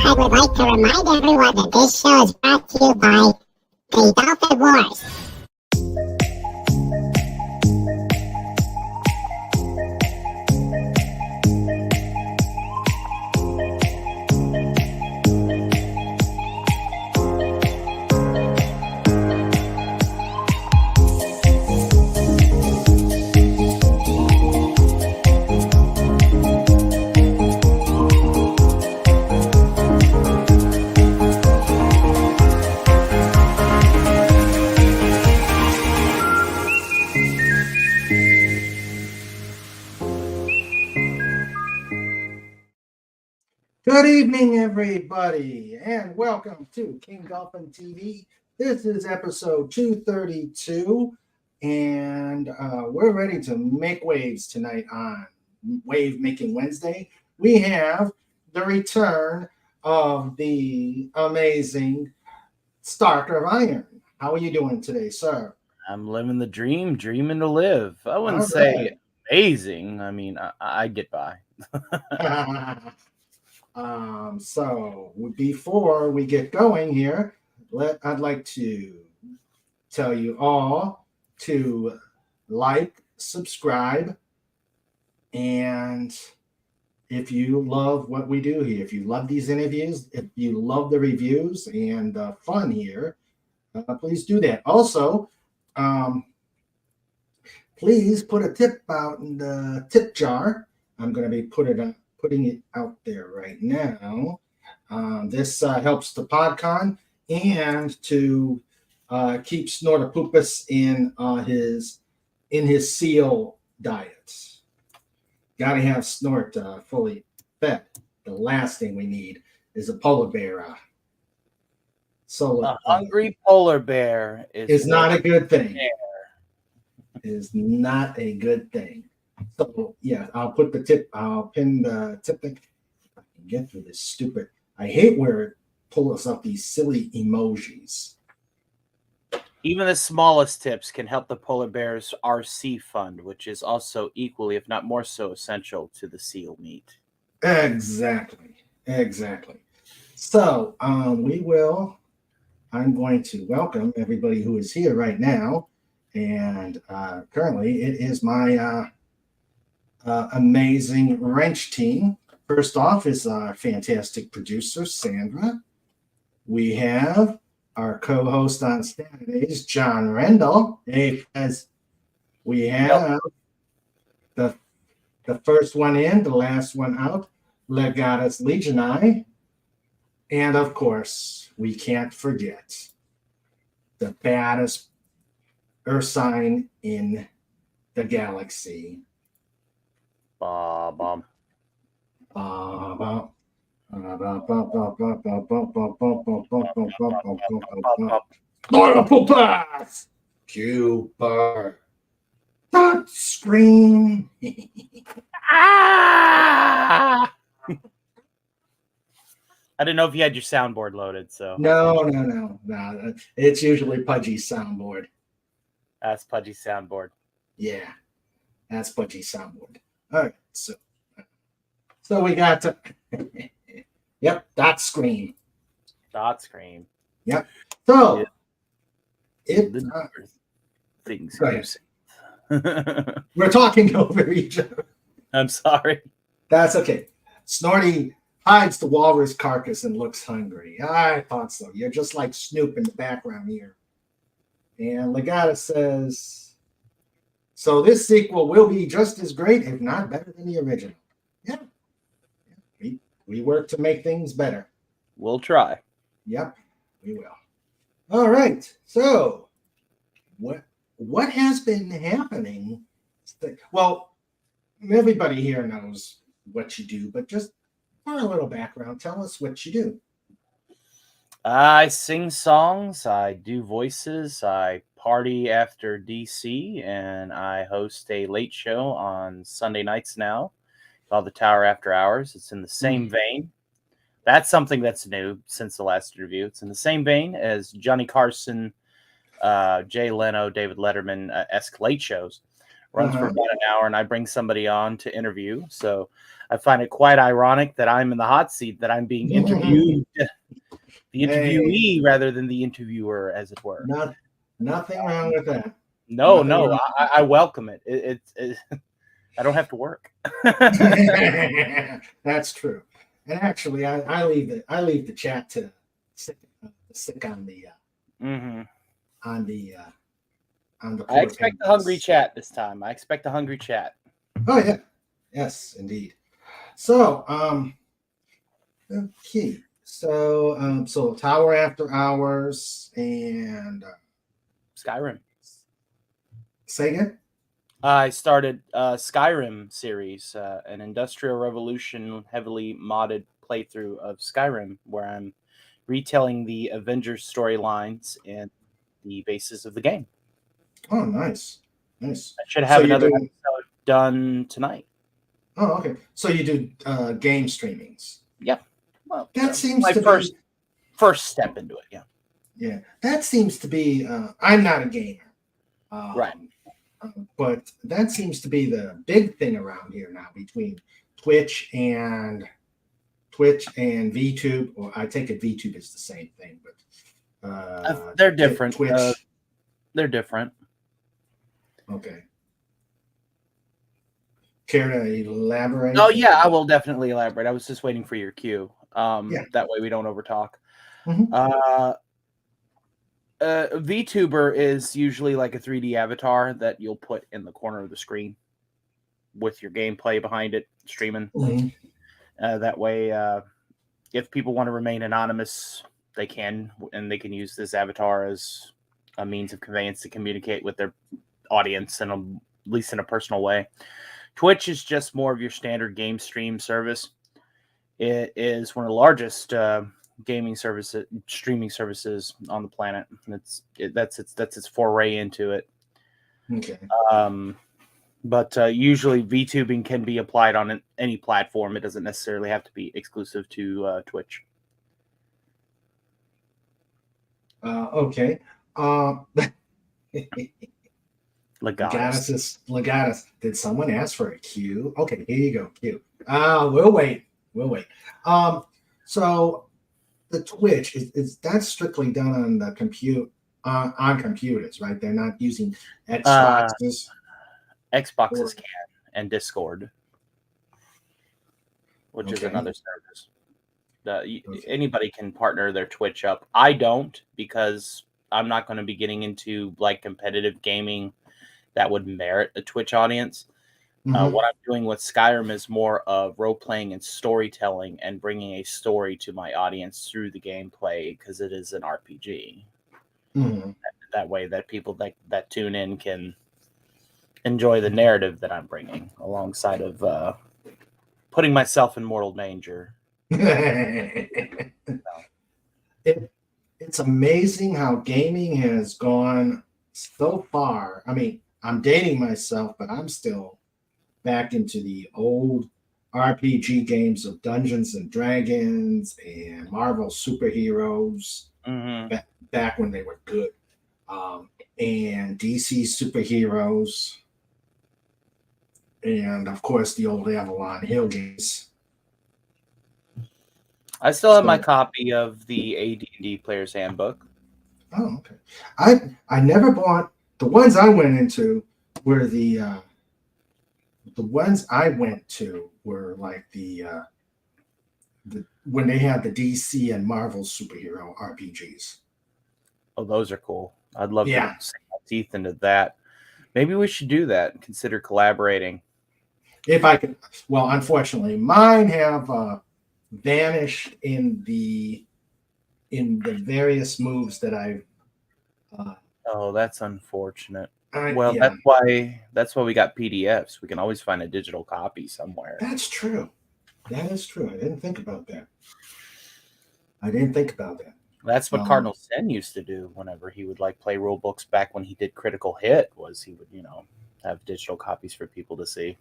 I would like to remind everyone that this show is brought to you by the Dolphin Wars. Good evening, everybody, and welcome to King Dolphin TV. This is episode 232, and we're ready to make waves tonight on Wave Making Wednesday. We have the return of the amazing Starker of Iron. How are you doing today, sir? I'm living the dream, dreaming to live. I wouldn't All say right. amazing. I mean, I get by. So before we get going here, I'd like to tell you all to like, subscribe, and if you love what we do here, if you love these interviews, if you love the reviews and the fun here, please do that. Also, please put a tip out in the tip jar. I'm going to be putting it out there right now. This helps the PodCon and to keep Snortopoopus in his seal diet. Got to have Snort fully fed. The last thing we need is a polar bear. A hungry polar bear is not a good thing. Is not a good thing. So yeah, I'll pin the tip thing. If I can get through this stupid. I hate where it pulls up these silly emojis. Even the smallest tips can help the polar bear's RC fund, which is also equally, if not more so, essential to the seal meat. Exactly. So I'm going to welcome everybody who is here right now, and currently it is my amazing wrench team. First off is our fantastic producer, Sandra. We have our co-host on Saturdays, John Rendell. Hey, as we have the first one in, the last one out, Legatus Legionii. And of course, we can't forget the baddest Earth sign in the galaxy. Bomb. Cooper. Touch screen. I didn't know if you had your soundboard loaded, so No. It's usually Pudgy's soundboard. that's Pudgy's soundboard. Yeah, that's Pudgy's soundboard. All right, so we got to, yep, dot screen. Yep. So things. We're talking over each other. I'm sorry. That's okay. Snorty hides the walrus carcass and looks hungry. I thought so. You're just like Snoop in the background here. And Legata says, so this sequel will be just as great, if not better than the original. Yeah. We work to make things better. We'll try. Yep, we will. All right. So what has been happening? Well, everybody here knows what you do, but just for a little background, tell us what you do. I sing songs, I do voices, I party after DC, and I host a late show on Sunday nights now called The Tower After Hours. It's in the same vein. That's something that's new since the last interview. It's in the same vein as Johnny Carson, Jay Leno, David Letterman-esque late shows, runs for about an hour, and I bring somebody on to interview. So I find it quite ironic that I'm in the hot seat, that I'm being interviewed, the interviewee rather than the interviewer, as it were. Nothing wrong with that. No, I welcome it. It I don't have to work. That's true. And actually, I leave the chat to stick on the on the. I expect a hungry chat this time. I expect a hungry chat. Oh yeah, yes, indeed. So okay, so Tower After Hours and Skyrim. Say again. I started Skyrim series, an Industrial Revolution heavily modded playthrough of Skyrim, where I'm retelling the Avengers storylines and the basis of the game. Oh, nice. I should have another episode done tonight. Oh, okay. So you do game streamings. Yep. Well, that seems my to first step into it. Yeah. Yeah, that seems to be. I'm not a gamer. Right. But that seems to be the big thing around here now between Twitch and VTube, or I take it VTube is the same thing, but they're different. Twitch, they're different. Okay. Care to elaborate? Oh yeah, I will definitely elaborate. I was just waiting for your cue. That way we don't overtalk. Mm-hmm. VTuber is usually like a 3D avatar that you'll put in the corner of the screen with your gameplay behind it, streaming. Mm-hmm. That way, if people want to remain anonymous, they can, and they can use this avatar as a means of conveyance to communicate with their audience, and at least in a personal way. Twitch is just more of your standard game stream service. It is one of the largest gaming services, streaming services on the planet. That's its foray into it. Okay. But usually VTubing can be applied on any platform. It doesn't necessarily have to be exclusive to Twitch. Okay. Legatus. Did someone ask for a cue? Okay, here you go. Cue. We'll wait. So the Twitch is that strictly done on the on computers, right? They're not using Xboxes. Xboxes can, and Discord, which is another service. Anybody can partner their Twitch up. I don't, because I'm not going to be getting into like competitive gaming that would merit a Twitch audience. Mm-hmm. What I'm doing with Skyrim is more of role playing and storytelling, and bringing a story to my audience through the gameplay, because it is an RPG. Mm-hmm. That way, that people that tune in can enjoy the narrative that I'm bringing, alongside of putting myself in mortal danger. It's amazing how gaming has gone so far. I mean, I'm dating myself, but I'm still back into the old RPG games of Dungeons and Dragons and Marvel superheroes, back when they were good, and DC superheroes, and of course the old Avalon Hill games. I still have my copy of the AD&D Player's Handbook. Oh, okay. I never bought the ones I went into. Were the ones I went to were like the when they had the DC and Marvel superhero RPGs. Oh, those are cool. I'd love to sink my teeth into that. Maybe we should do that. Consider collaborating. If I could. Well, unfortunately, mine have vanished in the various moves that I've. Oh, that's unfortunate. Yeah. that's why we got PDFs. We can always find a digital copy somewhere. That's true. That is true. I didn't think about that. That's what Cardinal Sin used to do whenever he would like play rule books back when he did Critical Hit, was he would, have digital copies for people to see.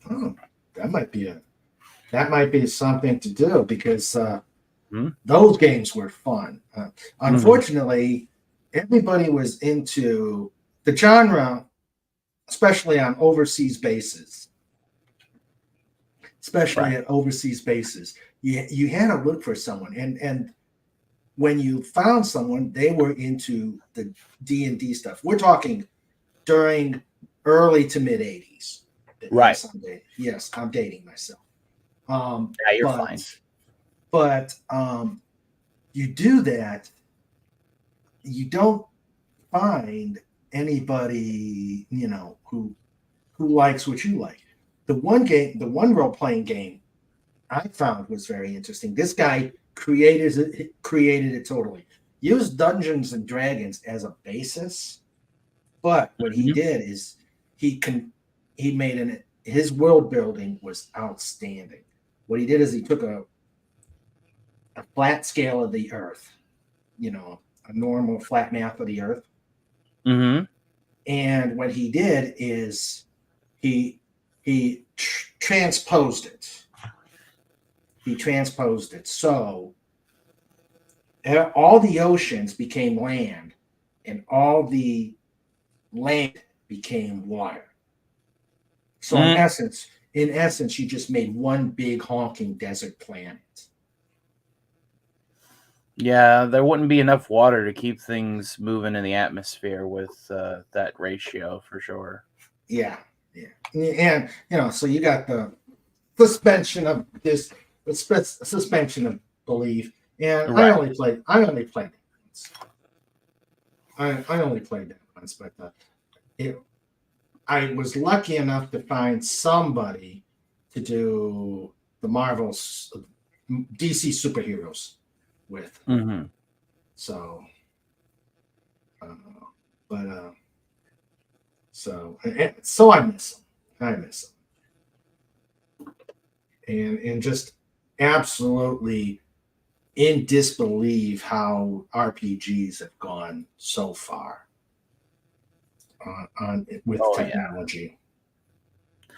Oh, that might be something to do, because those games were fun. Unfortunately, everybody was into the genre especially on overseas bases. Especially Right. at overseas bases, you had to look for someone, and when you found someone, they were into the D&D stuff. We're talking during early to mid 80s. Right. Yes, I'm dating myself. Yeah, you're fine. But you do that, you don't find anybody, who likes what you like. The one role playing game I found was very interesting. This guy created it totally. Used Dungeons and Dragons as a basis, but what he did is he made his world building was outstanding. What he did is he took a flat scale of the Earth, a normal flat map of the Earth, and what he did is he transposed it. He transposed it. So all the oceans became land and all the land became water. So in essence, you just made one big honking desert planet. Yeah, there wouldn't be enough water to keep things moving in the atmosphere with that ratio for sure. Yeah. And, so you got the suspension of belief. And right. I only played that once. I only played that once, but I was lucky enough to find somebody to do the Marvel's DC superheroes with. So, so I miss him. And just absolutely in disbelief how RPGs have gone so far with technology. Yeah.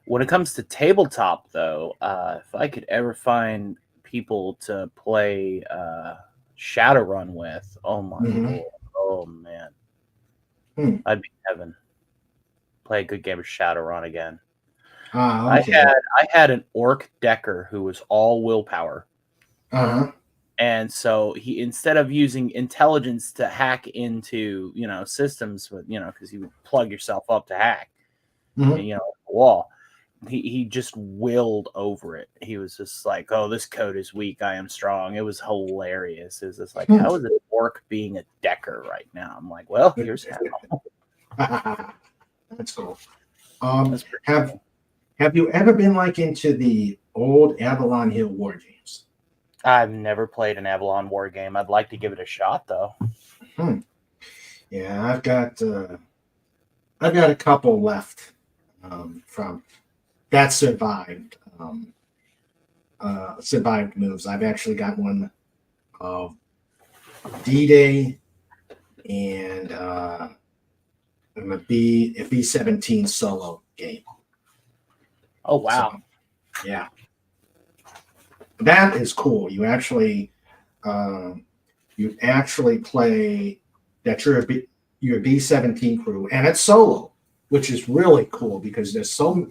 When it comes to tabletop, though, if I could ever find people to play Shadowrun with, oh my lord, oh man, I'd be in heaven. Play a good game of Shadowrun again. Okay. I had an orc decker who was all willpower. And so he, instead of using intelligence to hack into, systems, but, because you would plug yourself up to hack, the wall, he just willed over it. He was just like, oh, this code is weak. I am strong. It was hilarious. It was just like, how is an orc being a decker right now? I'm like, well, here's how. That's cool. Have you ever been into the old Avalon Hill war games? I've never played an Avalon war game. I'd like to give it a shot, though. Yeah, I've got a couple left from that survived moves. I've actually got one of D-Day and a B-17 solo game. Oh wow! So, yeah, that is cool. You actually play that your B-17 crew, and it's solo, which is really cool because there's so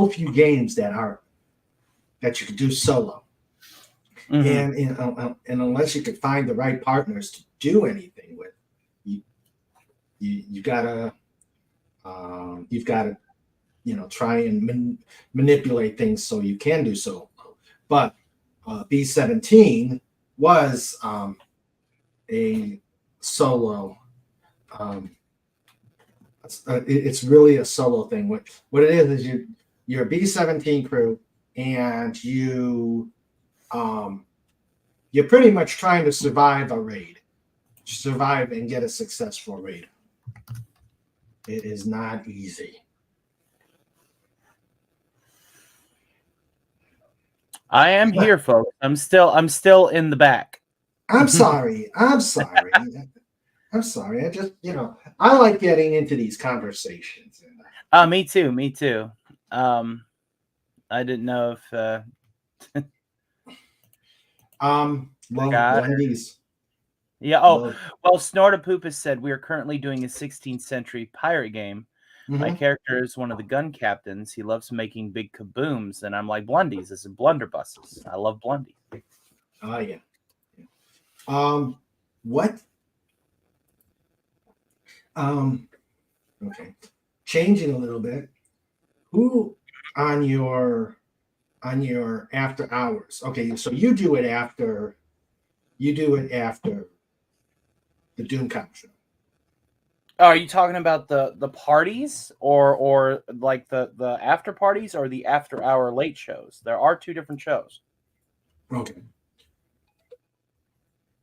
few games that you can do solo, and unless you could find the right partners to do anything with, you've got to try and manipulate things so you can do so. But B-17 was a solo. It's really a solo thing. What it is you're a B-17 crew, and you're pretty much trying to survive a raid, survive and get a successful raid. It is not easy. I am here, folks. I'm still in the back. I'm sorry. I just, I like getting into these conversations. Me too. I didn't know if one of these. Yeah. Oh, well, Snortapoop has said we are currently doing a 16th century pirate game. My Mhm. character is one of the gun captains. He loves making big kabooms, and I'm like blundies. This is blunderbusses. I love blundy. Oh yeah. What? Okay. Changing a little bit. Who on your after hours? Okay, so you do it after the Doomcock show. Oh, are you talking about the parties or like the after parties or the after hour late shows? There are two different shows. Okay.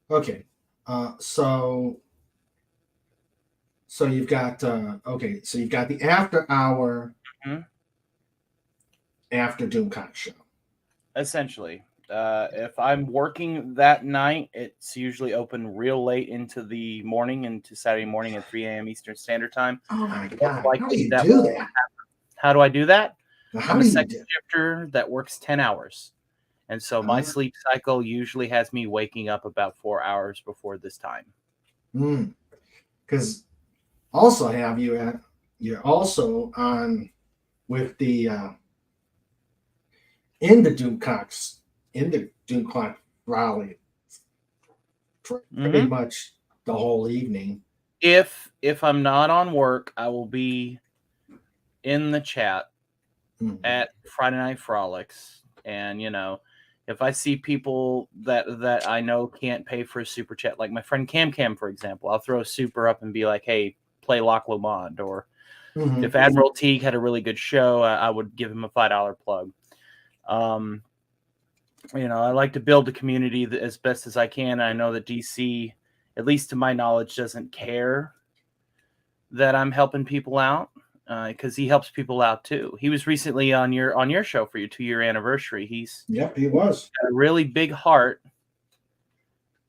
Okay. So you've got okay, so you've got the after hour Mhm. after Doomcock show. Essentially, if I'm working that night, it's usually open real late into the morning, into Saturday morning at 3 a.m. Eastern Standard Time. Oh my Most god! How likely do you that do will that? happen. How do I do that? Now, how I'm a do you second do? shifter that works 10 hours. And so my sleep cycle usually has me waking up about 4 hours before this time. Because also have you at you're also on with the in the Doomcock rally pretty Mhm. much the whole evening. If I'm not on work, I will be in the chat Mhm. at Friday Night Frolics, and if I see people that I know can't pay for a super chat, like my friend Cam, for example, I'll throw a super up and be like, "Hey, play Loch Lomond," or Mhm. if Admiral Teague had a really good show, I would give him a $5 plug. I like to build a community as best as I can. I know that DC, at least to my knowledge, doesn't care that I'm helping people out because he helps people out too. He was recently on your show for your 2-year anniversary. He's Yep, he was. got a really big heart,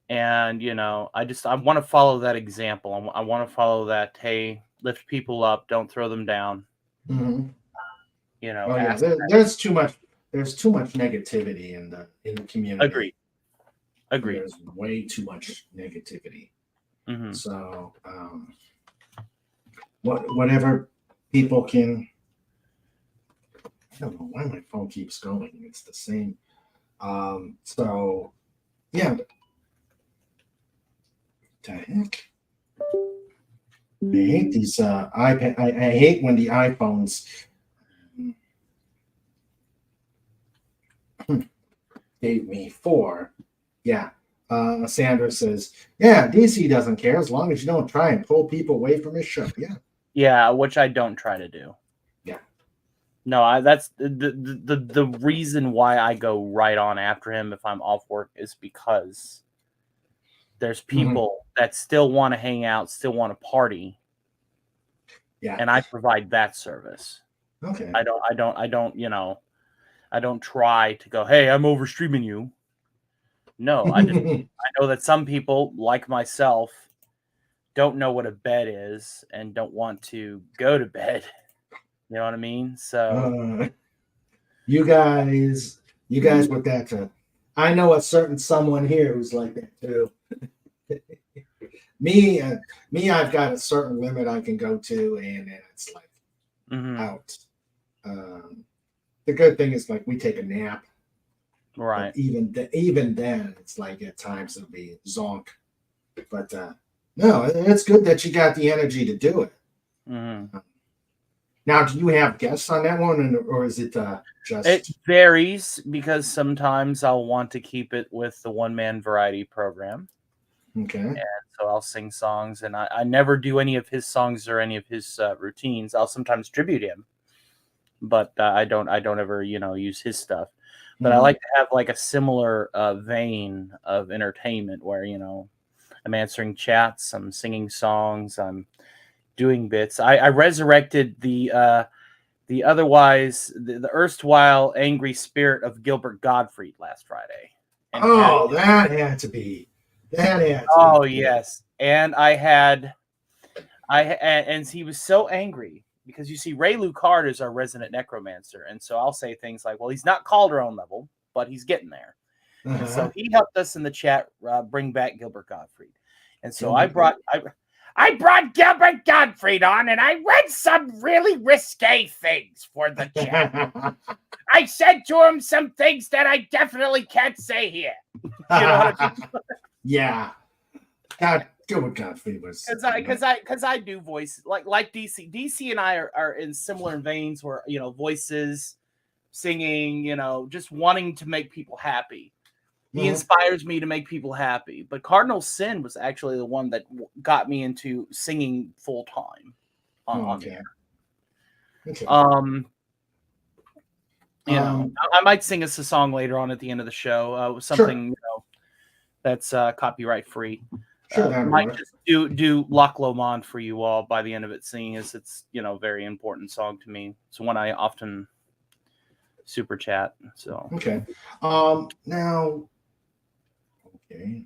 and I want to follow that example. I want to follow that. Hey, lift people up, don't throw them down. Mm-hmm. Oh yeah, ask. there's too much. There's too much negativity in the community. Agreed. There's way too much negativity. Mm-hmm. So whatever people can. I don't know why my phone keeps going. It's the same. So yeah. The heck? I hate these iPad. I hate when the iPhones gave me 4. Yeah. Sandra says, yeah, DC doesn't care as long as you don't try and pull people away from his show. Yeah. Yeah, which I don't try to do. Yeah. No, that's the reason why I go right on after him if I'm off work is because there's people that still want to hang out, still want to party. Yeah. And I provide that service. Okay. I don't try to go, hey, I'm over streaming you. No, I know that some people, like myself, don't know what a bed is and don't want to go to bed. You know what I mean? So you guys with that. I know a certain someone here who's like that too. me, I've got a certain limit I can go to, and it's like out. The good thing is like we take a nap, right? Even then, it's like at times it'll be zonk. But no, it's good that you got the energy to do it. Mm-hmm. Now, do you have guests on that one, or is it just? It varies because sometimes I'll want to keep it with the one-man variety program. Okay. And so I'll sing songs, and I never do any of his songs or any of his routines. I'll sometimes tribute him, but I don't ever use his stuff. But I like to have like a similar vein of entertainment where I'm answering chats, I'm singing songs, I'm doing bits. I resurrected the otherwise the erstwhile angry spirit of Gilbert Gottfried last Friday. And that had to be. Yes, and and he was so angry because you see Ray Lucard is our resident necromancer, and so I'll say things like, "Well, he's not Calderon level, but he's getting there." And so he helped us in the chat bring back Gilbert Gottfried, And so I brought Gilbert Gottfried on, and I read some really risque things for the chat. I said to him some things that I definitely can't say here. You know what I mean? Yeah. God, Gilbert Gottfried was because I do voice like DC. DC and I are in similar veins where voices, singing, just wanting to make people happy. He inspires me to make people happy. But Cardinal Sin was actually the one that got me into singing full time on the air. Okay. I might sing us a song later on at the end of the show. Something that's copyright free. Sure, might just do Loch Lomond for you all by the end of it, seeing as it's very important song to me. It's one I often super chat. So okay. Now, okay.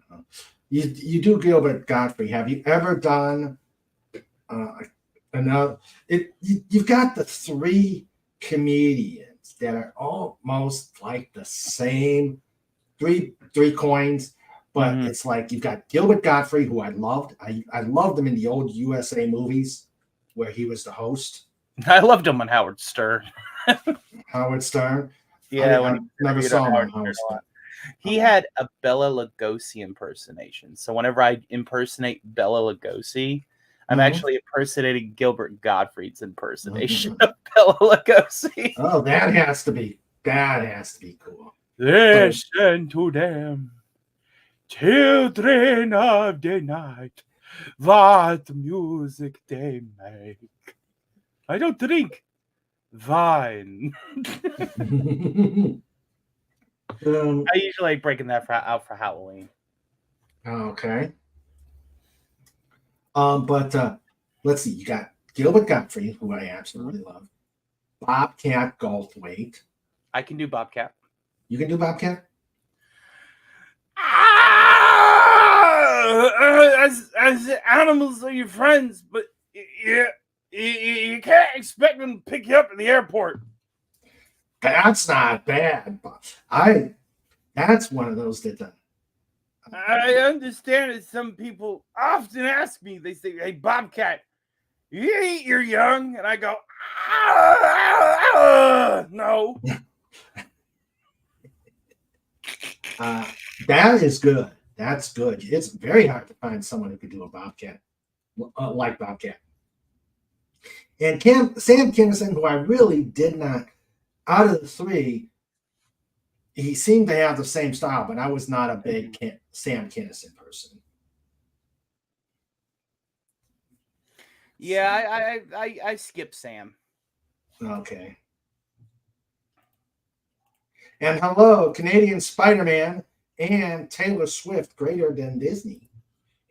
You do Gilbert Gottfried. Have you ever done another? You've got the three comedians that are almost like the same three coins. But it's like you've got Gilbert Gottfried, who I loved. I loved him in the old USA movies where he was the host. I loved him on Howard Stern. Howard Stern? Yeah, I never saw him on Howard Stern. He had a Bela Lugosi impersonation. So whenever I impersonate Bela Lugosi, I'm actually impersonating Gilbert Gottfried's impersonation of Bela Lugosi. Oh, that has to be cool. Listen to them. Children of the night, what music they make. I don't drink wine. I usually like breaking that out for Halloween. Okay. But let's see. You got Gilbert Gottfried, who I absolutely love. Bobcat Goldthwait. I can do Bobcat. You can do Bobcat? As animals are your friends, but you can't expect them to pick you up at the airport. That's not bad. That's one of those that I understand that some people often ask me, they say, "Hey, Bobcat, you eat your young?" And I go, no. That is good. That's good. It's very hard to find someone who could do a Bobcat like Bobcat. And Sam Kinison, who I really did not, out of the three, he seemed to have the same style, but I was not a big Sam Kinison person. Yeah, I skip Sam. Okay. And hello, Canadian Spider-Man and Taylor Swift, greater than Disney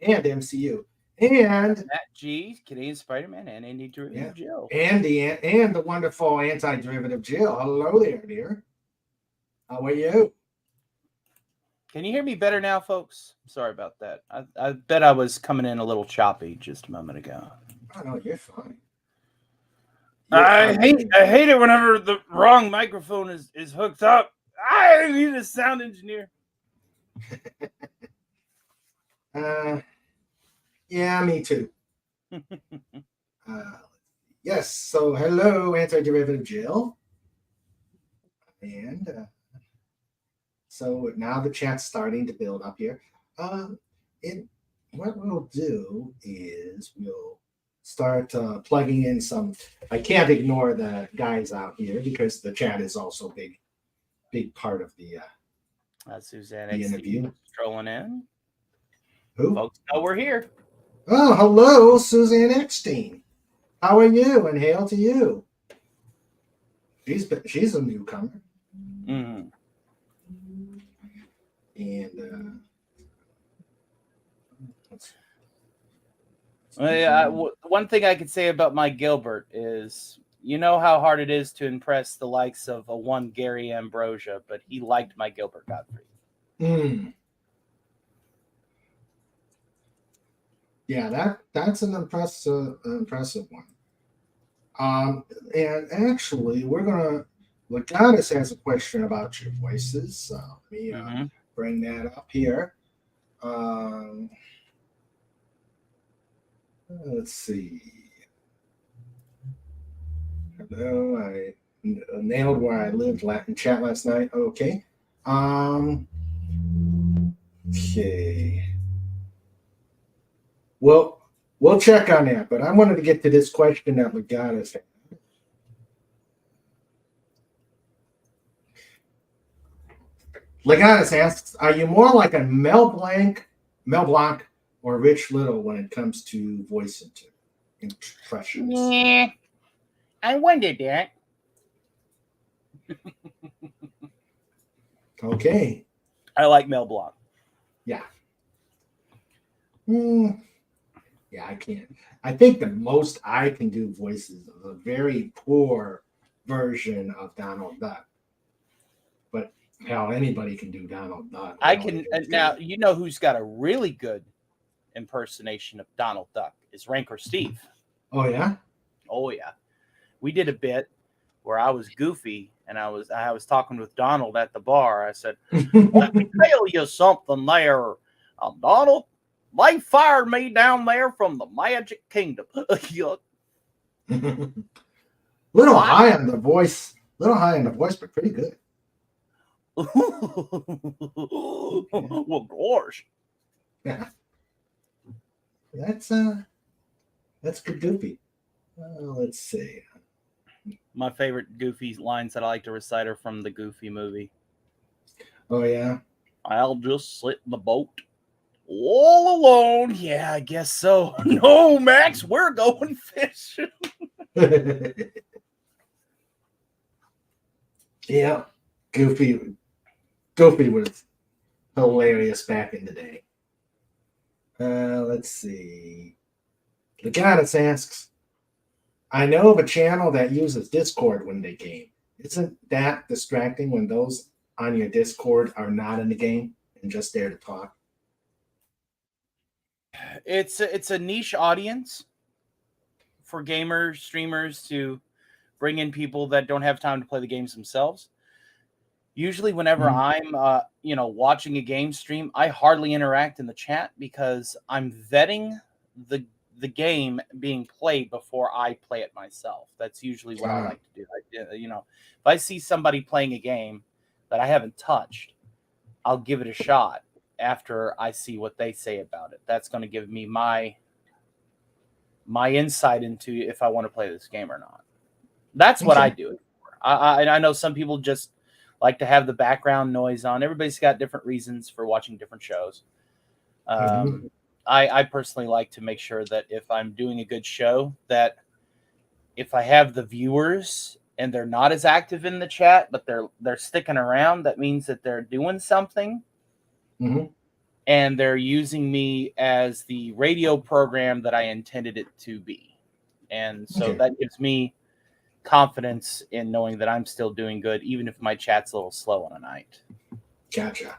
and MCU. And Matt G, Canadian Spider-Man, and Anti-Derivative Jill. And the wonderful Anti-Derivative Jill. Hello there, dear. How are you? Can you hear me better now, folks? Sorry about that. I bet I was coming in a little choppy just a moment ago. Oh, no, you're fine. I hate it whenever the wrong microphone is hooked up. I need a sound engineer. Yeah, me too. Yes, so hello, Anti-Derivative Jill. And so now the chat's starting to build up here. What we'll do is we'll start plugging in some. I can't ignore the guys out here because the chat is also big part of the Suzanne the interview. Strolling in. Who? Folks know we're here. Oh, hello, Suzanne Eckstein. How are you? And hail to you. She's a newcomer. Mm-hmm. And one thing I could say about my Gilbert is, you know how hard it is to impress the likes of a one Gary Ambrosia, but he liked my Gilbert Gottfried. Yeah, that's an impressive one. And actually, Legatus has a question about your voices. So let me bring that up here. Let's see. Hello, I nailed where I lived in chat last night. Okay. Okay. Well, we'll check on that, but I wanted to get to this question that Legatus had. Legatus asks, are you more like a Mel Blanc, or Rich Little when it comes to voice impressions? Yeah, I wondered that. Okay. I like Mel Blanc. Yeah. Yeah, I can't. I think the most I can do voices is a very poor version of Donald Duck. But hell, anybody can do Donald Duck. I can now. You know who's got a really good impersonation of Donald Duck is Ranker Steve. Oh yeah. Oh yeah. We did a bit where I was Goofy and I was talking with Donald at the bar. I said, "Let me tell you something there, Donald. They fired me down there from the Magic Kingdom." Little high on the voice, but pretty good. Well, gosh. Yeah. That's good Goofy. Let's see. My favorite Goofy lines that I like to recite are from the Goofy movie. Oh yeah. I'll just sit in the boat all alone. Yeah, I guess so. No, Max, we're going fishing. Yeah, Goofy was hilarious back in the day. Let's see. Legatus asks, I know of a channel that uses Discord when they game. Isn't that distracting when those on your Discord are not in the game and just there to talk? It's a niche audience for gamers, streamers to bring in people that don't have time to play the games themselves. Usually whenever I'm watching a game stream, I hardly interact in the chat because I'm vetting the game being played before I play it myself. That's usually what I like to do. If I see somebody playing a game that I haven't touched, I'll give it a shot after I see what they say about it. That's going to give me my insight into if I want to play this game or not. That's what I do it for. I know some people just like to have the background noise on. Everybody's got different reasons for watching different shows. I personally like to make sure that if I'm doing a good show, that if I have the viewers and they're not as active in the chat, but they're sticking around, that means that they're doing something. Mm-hmm. And they're using me as the radio program that I intended it to be. And so that gives me confidence in knowing that I'm still doing good, even if my chat's a little slow on a night. Gotcha.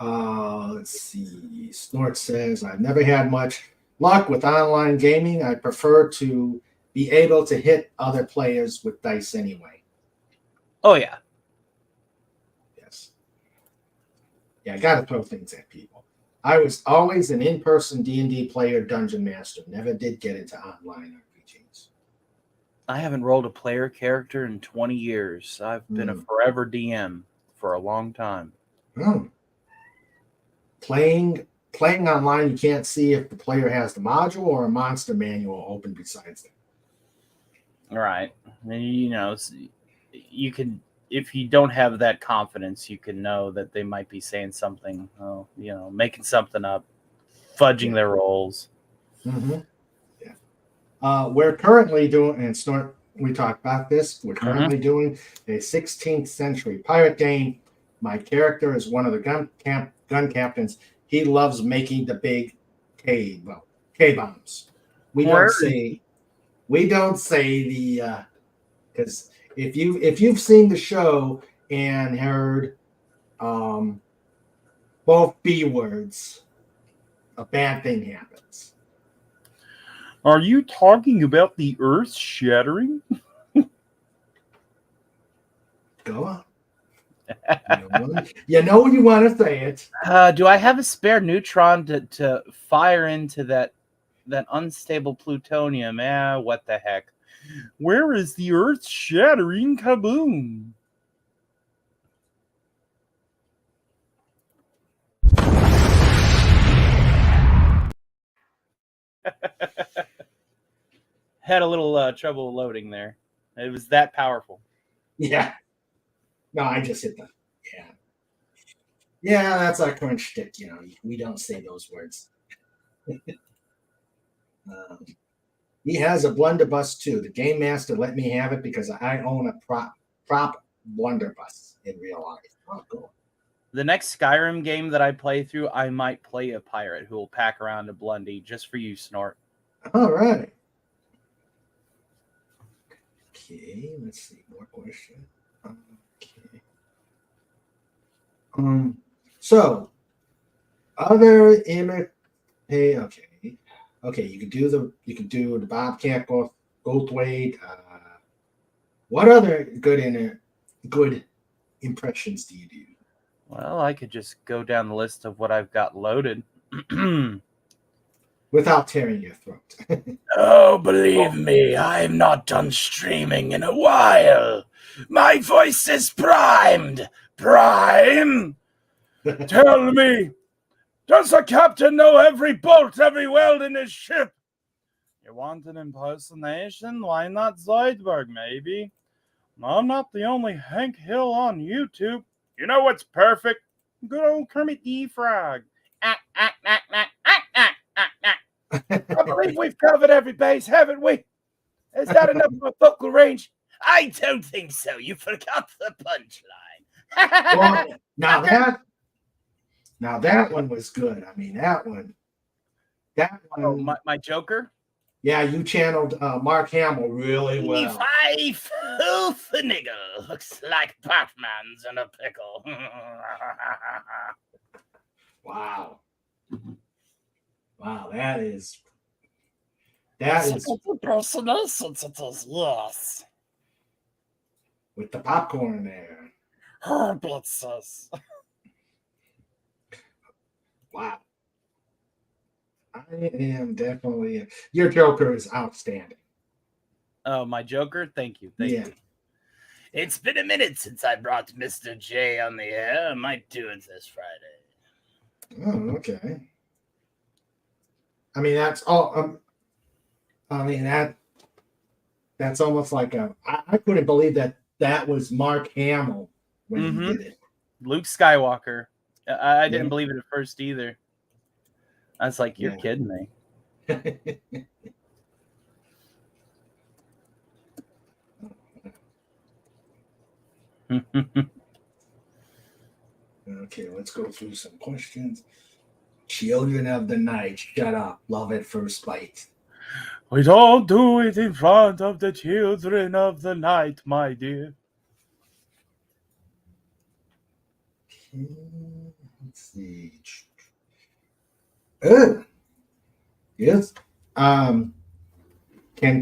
Let's see. Snort says, I've never had much luck with online gaming. I prefer to be able to hit other players with dice anyway. Oh, yeah. Yes. Yeah, I got to throw things at people. I was always an in-person D&D player, dungeon master. Never did get into online RPGs. I haven't rolled a player character in 20 years. I've been a forever DM for a long time. Playing online, you can't see if the player has the module or a monster manual open besides that. All right. You can, if you don't have that confidence, you can know that they might be saying something, making something up, fudging their rolls. Mm-hmm. Yeah. We're currently doing, and Snort, we talked about this, we're currently doing a 16th century pirate game. My character is one of the gun captains. He loves making the big K-bombs. We don't say the because if you've seen the show and heard both B words, a bad thing happens. Are you talking about the earth shattering? Go on. You want to say it. Do I have a spare neutron to fire into that than unstable plutonium. What the heck? Where is the earth-shattering kaboom? Had a little trouble loading there. It was that powerful. Yeah. No, I just hit the yeah. Yeah, that's our current shtick. You know, we don't say those words. He has a blunderbuss too. The game master let me have it because I own a prop blunderbuss in real life. Oh, cool. The next Skyrim game that I play through, I might play a pirate who will pack around a Blundy just for you, Snort. All right. Okay, let's see. More question. Okay. So other image. Hey, okay. You can do the Bobcat Goldthwait. What other good impressions do you do? Well, I could just go down the list of what I've got loaded. Without tearing your throat. Oh, believe me, I'm not done streaming in a while. My voice is primed. Prime? Tell me, does the captain know every bolt, every weld in his ship? You want an impersonation? Why not Zoidberg, maybe? I'm not the only Hank Hill on YouTube. You know what's perfect? Good old Kermit the Frog. I believe we've covered every base, haven't we? Is that enough of a focal range? I don't think so. You forgot the punchline. Well, now that one was good. I mean, that one. Oh, my Joker? Yeah, you channeled Mark Hamill really well. Filthy nigger. Looks like Batman's in a pickle. Wow, that is impersonation. It is, yes. with the popcorn there. Herbitzes. Wow. I am definitely your Joker is outstanding. Oh, my Joker? Thank you. Thank Yeah. you. It's been a minute since I brought Mr. J on the air. I might do it this Friday. Oh, okay. I mean, that's all. That's almost like I couldn't believe that was Mark Hamill when he did it. Luke Skywalker. I didn't believe it at first either. I was like, you're kidding me. Okay, let's go through some questions. Children of the Night, shut up. Love at first bite. We don't do it in front of the children of the night, my dear. Okay, let's see. Oh, yes. Can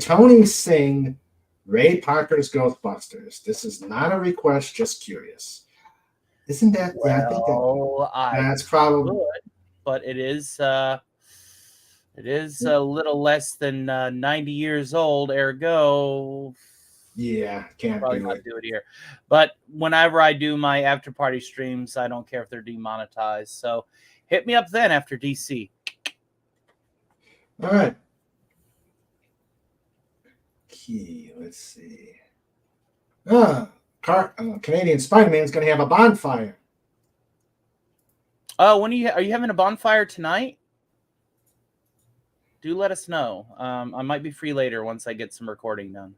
Tony sing Ray Parker's Ghostbusters? This is not a request, just curious. Isn't that? Well, yeah, I think that's probably. Good, but it is a little less than 90 years old. Ergo, yeah, can't probably do not it. do it here. But whenever I do my after party streams, I don't care if they're demonetized. So hit me up then after DC. All right. Okay, let's see. Canadian Spider-Man is going to have a bonfire. Oh, are you having a bonfire tonight? Do let us know. I might be free later once I get some recording done.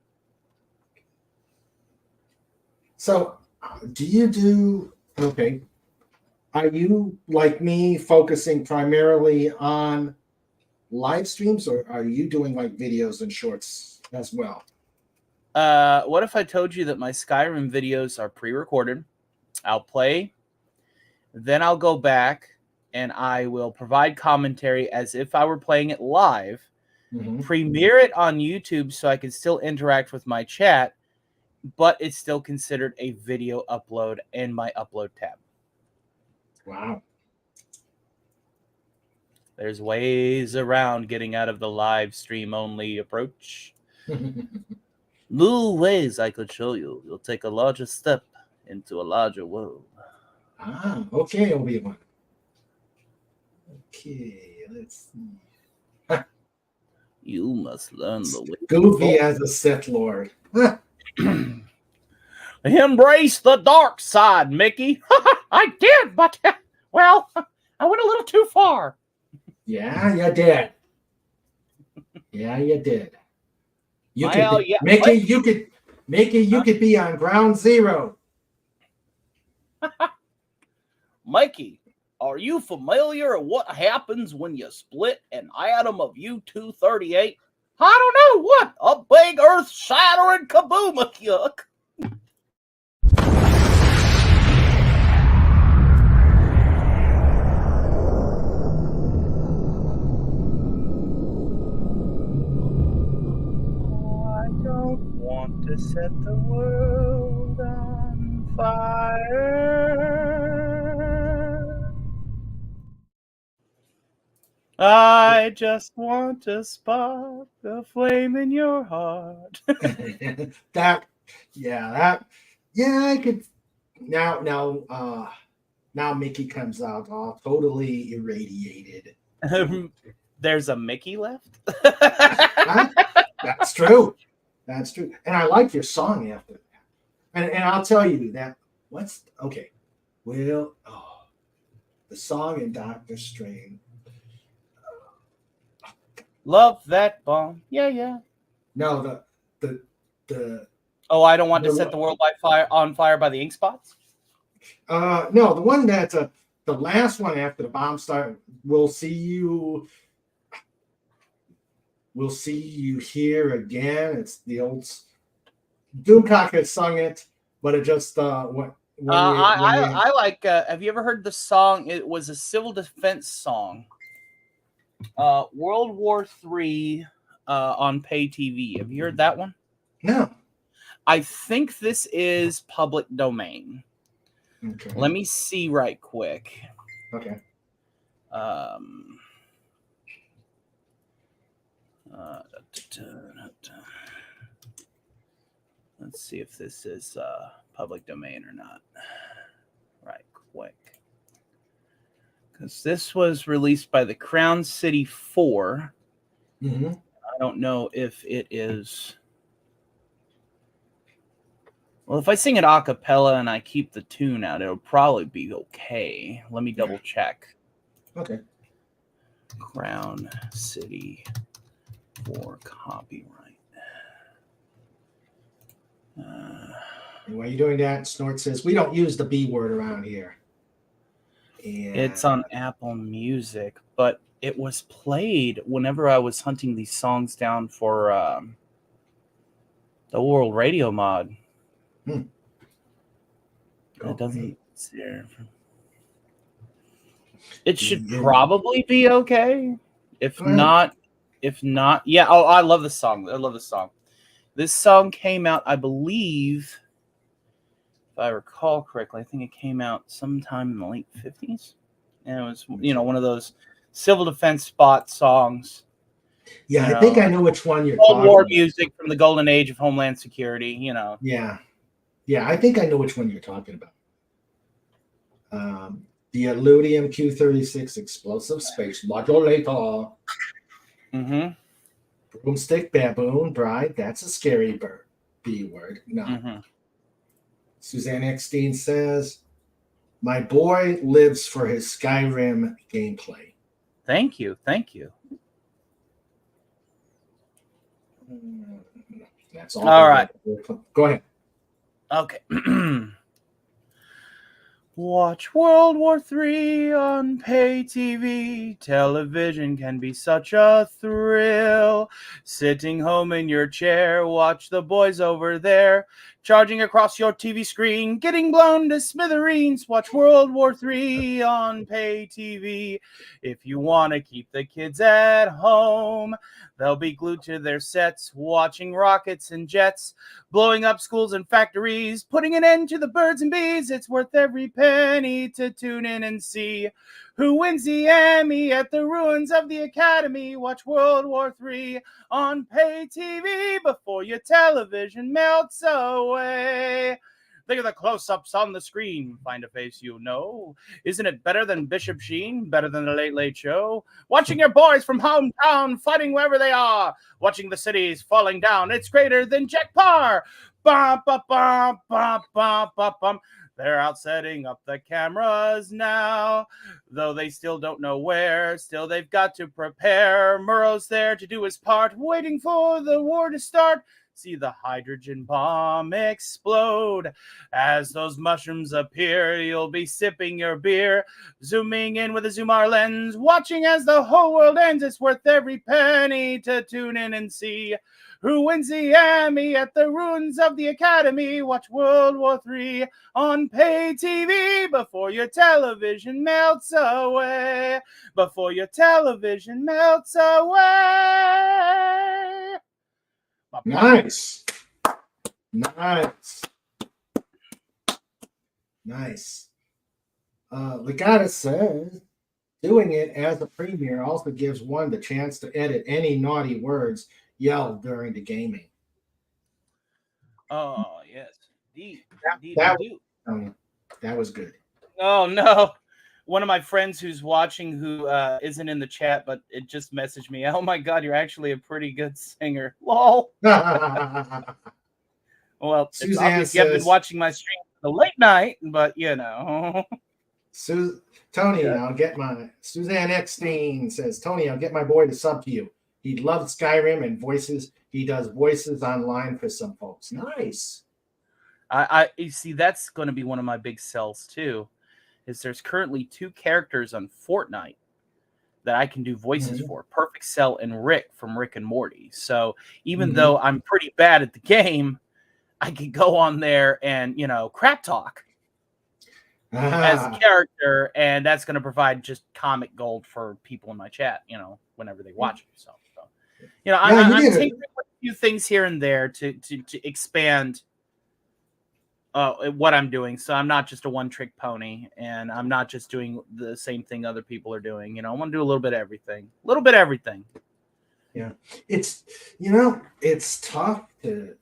So, okay. Are you, like me, focusing primarily on live streams, or are you doing like videos and shorts as well? What if I told you that my Skyrim videos are pre-recorded? I'll play, then I'll go back and I will provide commentary as if I were playing it live, premiere it on YouTube so I can still interact with my chat, but it's still considered a video upload in my upload tab. Wow. There's ways around getting out of the live stream only approach. Little ways I could show you. You'll take a larger step into a larger world. Okay, Obi-Wan. Okay, let's see. You must learn the way. Goofy as a Sith Lord. Embrace the dark side, Mickey. I did, but, well, I went a little too far. Yeah, you did. Yeah, you did. You Well, could, yeah, Mickey, you could be on ground zero. Mikey, are you familiar with what happens when you split an atom of U-238? I don't know what. A big earth-shattering kaboom-a-yuck. I don't want to set the world on fire. I just want to spark a flame in your heart. I could. Now Mickey comes out all totally irradiated. There's a Mickey left? Huh? That's true. That's true. And I like your song after that. And I'll tell you that. Okay. Well, the song in Doctor Strange. Love that bomb. Yeah. No, the Oh, I don't want to set the world on fire by the ink spots? no, the one that's the last one after the bomb start. We'll see you here again. It's the old Doomcock has sung it, but it just I like. Have you ever heard the song? It was a civil defense song. World War III on pay TV. Have you heard that one? No. I think this is public domain. Okay. Let me see right quick. Okay. Let's see if this is public domain or not. Right quick. Because this was released by the Crown City 4. Mm-hmm. I don't know if it is. Well, if I sing it a cappella and I keep the tune out, it'll probably be okay. Let me double check. Okay. Crown City 4 copyright. And while you're doing that, Snort says, we don't use the B word around here. And It's on Apple Music, but it was played whenever I was hunting these songs down for the World Radio mod. It doesn't. It should probably be okay. If not, yeah. Oh, I love the song. I love the song. This song came out, I believe, if I recall correctly, I think it came out sometime in the late 50s. And it was, one of those civil defense spot songs. Yeah, I think I know which one you're talking about. Cold War music from the golden age of Homeland Security, Yeah. Yeah, I think I know which one you're talking about. The Illudium Q36 explosive space modulator. Mm-hmm. Broomstick baboon bride. That's a scary bird. B word. No. Mm-hmm. Suzanne Eckstein says, my boy lives for his Skyrim gameplay. Thank you. That's all. All right. Go ahead. Okay. Watch World War III on pay TV. Television can be such a thrill. Sitting home in your chair, watch the boys over there. charging across your TV screen, getting blown to smithereens. Watch World War III on pay TV. If you want to keep the kids at home, they'll be glued to their sets, watching rockets and jets, blowing up schools and factories, putting an end to the birds and bees. It's worth every penny to tune in and see who wins the Emmy at the ruins of the Academy. Watch World War III on pay TV before your television melts away. Think of the close-ups on the screen. Find a face you know. Isn't it better than Bishop Sheen? Better than the Late Late Show? Watching your boys from hometown fighting wherever they are. Watching the cities falling down. It's greater than Jack Parr. Bum, bum, bum, bum, bum, bum, bum. They're out setting up the cameras now, though they still don't know where. Still, they've got to prepare. Murrow's there to do his part, waiting for the war to start. See the hydrogen bomb explode. As those mushrooms appear, you'll be sipping your beer, zooming in with a Zoom-R lens, watching as the whole world ends. It's worth every penny to tune in and see who wins the Emmy at the ruins of the Academy. Watch World War III on pay TV before your television melts away. Before your television melts away. Nice. Legata says, doing it as a premiere also gives one the chance to edit any naughty words yelled during the gaming. Oh, yes. That was good. Oh, no. One of my friends who's watching who isn't in the chat, but it just messaged me. Oh, my God, you're actually a pretty good singer. Lol. Well, it's obvious you haven't been watching my stream the late night, but, you know. Tony, I'll get my... Suzanne Eckstein says, Tony, I'll get my boy to sub to you. He loves Skyrim and voices. He does voices online for some folks. Nice. You see, that's going to be one of my big sells, too. Is there's currently 2 characters on Fortnite that I can do voices for. Perfect Cell and Rick from Rick and Morty. So even though I'm pretty bad at the game, I can go on there and, crap talk as a character, and that's going to provide just comic gold for people in my chat, whenever they watch it. So I'm tinkering with a few things here and there to expand what I'm doing. So I'm not just a one-trick pony, and I'm not just doing the same thing other people are doing. I want to do a little bit of everything. Yeah. It's tough to...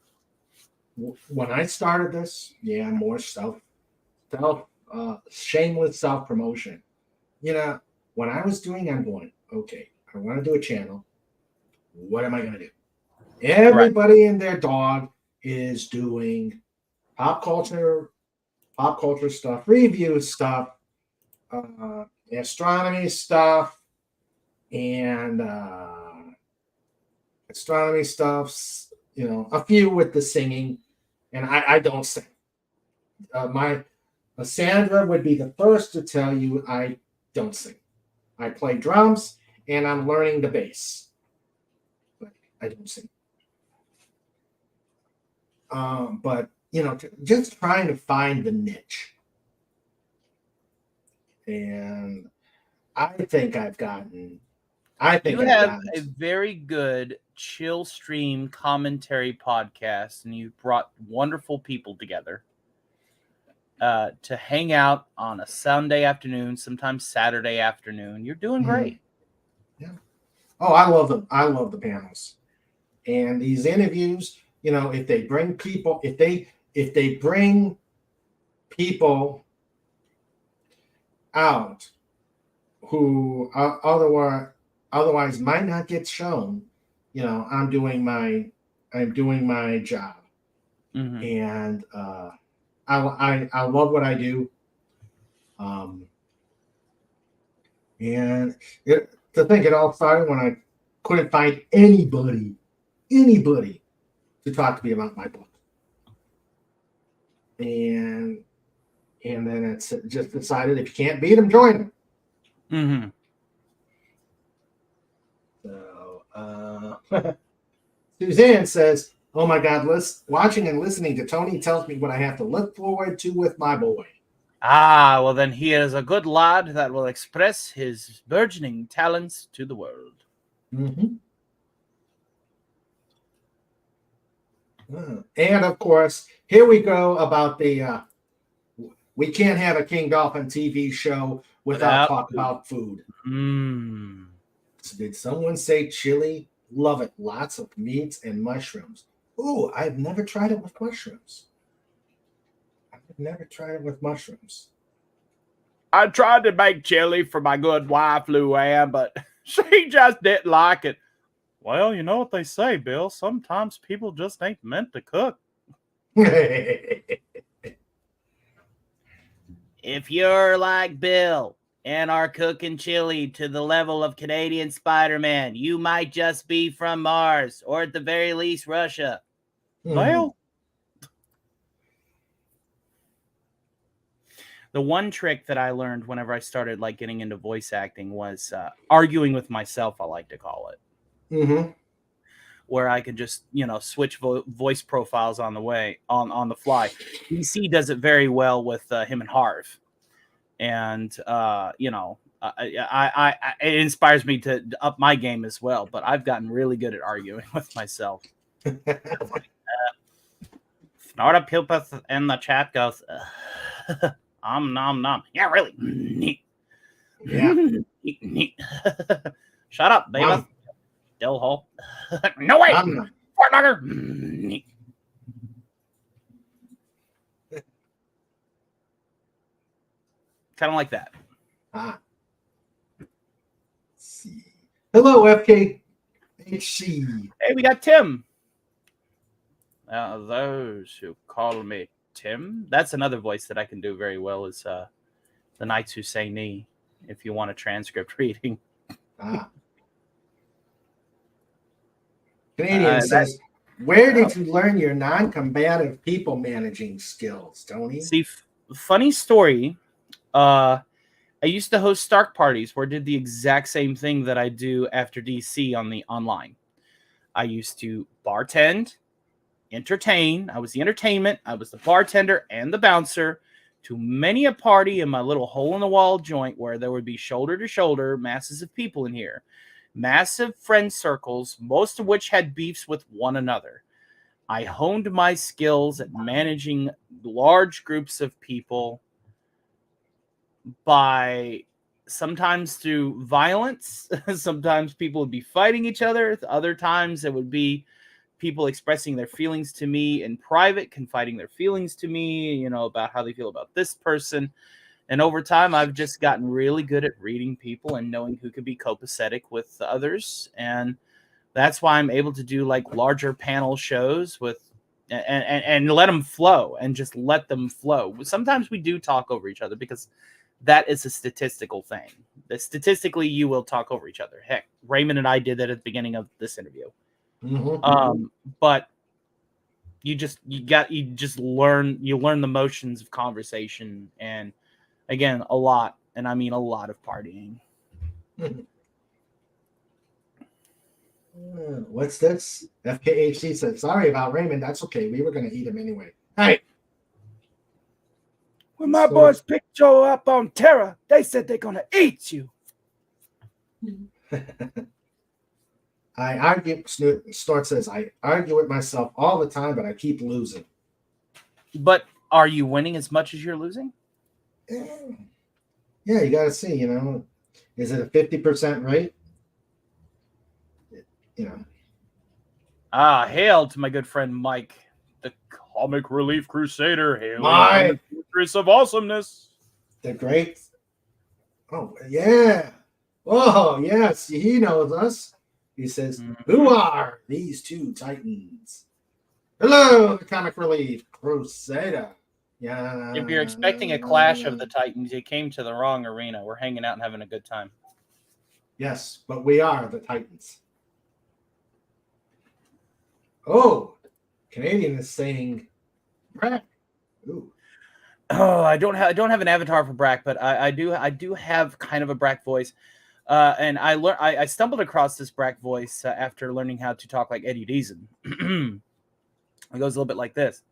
When I started this, more shameless self-promotion. When I was doing, I'm going, okay, I want to do a channel. What am I going to do? Everybody and their dog is doing pop culture stuff, review stuff, astronomy stuff, and astronomy stuffs, a few with the singing, and I don't sing. Sandra would be the first to tell you I don't sing. I play drums, and I'm learning the bass, but I don't sing. But just trying to find the niche. And I think I've gotten. You have a very good chill stream commentary podcast, and you brought wonderful people together to hang out on a Sunday afternoon, sometimes Saturday afternoon. You're doing great. Yeah. Oh, I love them. I love the panels and these interviews. If they bring people, if they bring people out who otherwise might not get shown, I'm doing my job, and I love what I do, and to think it all started when I couldn't find anybody to talk to me about my book. And then it's just decided if you can't beat them, join them. So Suzanne says, Oh my God, watching and listening to Tony tells me what I have to look forward to with my boy. Ah, well, then he is a good lad that will express his burgeoning talents to the world. Mm-hmm. And of course, here we go about the we can't have a King Dolphin TV show without talking about food. Mm. So did someone say chili? Love it. Lots of meats and mushrooms. Ooh, I've never tried it with mushrooms. I've never tried it with mushrooms. I tried to make chili for my good wife, Luann, but she just didn't like it. Well, you know what they say, Bill. Sometimes people just ain't meant to cook. If you're like Bill and are cooking chili to the level of Canadian Spider-Man, you might just be from Mars, or at the very least, Russia. Well, the one trick that I learned whenever I started like getting into voice acting was arguing with myself, I like to call it. Mm-hmm. Where I could just, switch voice profiles on the way, on the fly. DC does it very well with him and Harv. And, it inspires me to up my game as well. But I've gotten really good at arguing with myself. Snarta Pupith in the chat goes, nom nom. Yeah, really. Yeah. Shut up, baby. Dill hole. No way. Fort Knocker. Kind of like that. Let's see. Hello, FKHC. Hey, we got Tim. Those who call me Tim. That's another voice that I can do very well is the Knights Who Say Knee, if you want a transcript reading. Canadian says, where did you learn your non-combative people managing skills, Tony? See, funny story. I used to host Stark parties where I did the exact same thing that I do after DC on the online. I used to bartend, entertain. I was the entertainment. I was the bartender and the bouncer to many a party in my little hole-in-the-wall joint where there would be shoulder-to-shoulder masses of people in here. Massive friend circles, most of which had beefs with one another. I honed my skills at managing large groups of people by sometimes through violence. Sometimes people would be fighting each other. Other times it would be people expressing their feelings to me in private, confiding their feelings to me, about how they feel about this person. And over time, I've just gotten really good at reading people and knowing who can be copacetic with others. And that's why I'm able to do like larger panel shows with and let them flow and just let them flow. Sometimes we do talk over each other because that is a statistical thing. Statistically, you will talk over each other. Heck, Raymond and I did that at the beginning of this interview. Mm-hmm. But you learn the motions of conversation, and again, a lot, and I mean a lot of partying. What's this? FKHC said, sorry about Raymond. That's okay. We were going to eat him anyway. Hey. When my boys picked Joe up on Terra, they said they're going to eat you. I argue, Snort says, I argue with myself all the time, but I keep losing. But are you winning as much as you're losing? Yeah, you got to see, is it a 50% rate? Hail to my good friend Mike, the Comic Relief Crusader. Hail Mike, the Fortress of Awesomeness. The great. Oh, yeah. Oh, yes. He knows us. He says, Who are these two titans? Hello, the Comic Relief Crusader. Yeah. If you're expecting a clash of the Titans, you came to the wrong arena. We're hanging out and having a good time. Yes, but we are the Titans. Oh, Canadian is saying Brack. Ooh. Oh, I don't have an avatar for Brack, but I do have kind of a Brack voice. And I stumbled across this Brack voice after learning how to talk like Eddie Deason. It goes a little bit like this.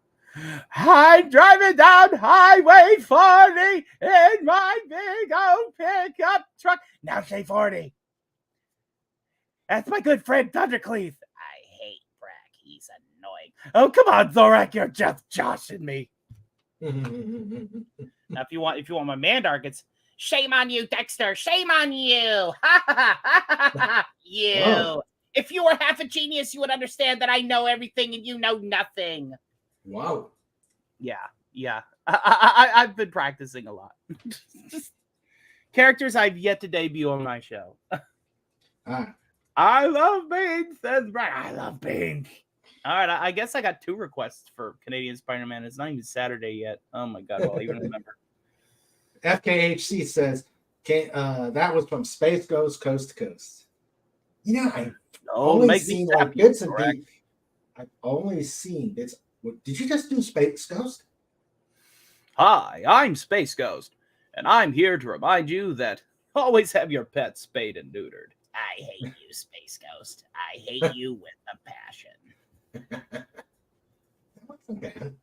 I'm driving down Highway 40 in my big old pickup truck. Now say 40. That's my good friend Thundercleave. I hate Brack. He's annoying. Oh, come on, Thorak. You're just joshing me. Now, if you want my Mandark, it's shame on you, Dexter. Shame on you. You. Whoa. If you were half a genius, you would understand that I know everything and you know nothing. Wow. Yeah. I've been practicing a lot. Characters I've yet to debut on my show. Ah. I love beans, says Brian. I love beans. All right, I guess I got 2 requests for Canadian Spider-Man. It's not even Saturday yet. Oh my God, well, I even remember. FKHC says, that was from Space Ghost Coast to Coast. I've only seen like bits and pieces. I've only seen bits. Did you just do Space Ghost? Hi, I'm Space Ghost, and I'm here to remind you that always have your pets spayed and neutered. I hate you, Space Ghost. I hate you with a passion. That wasn't bad.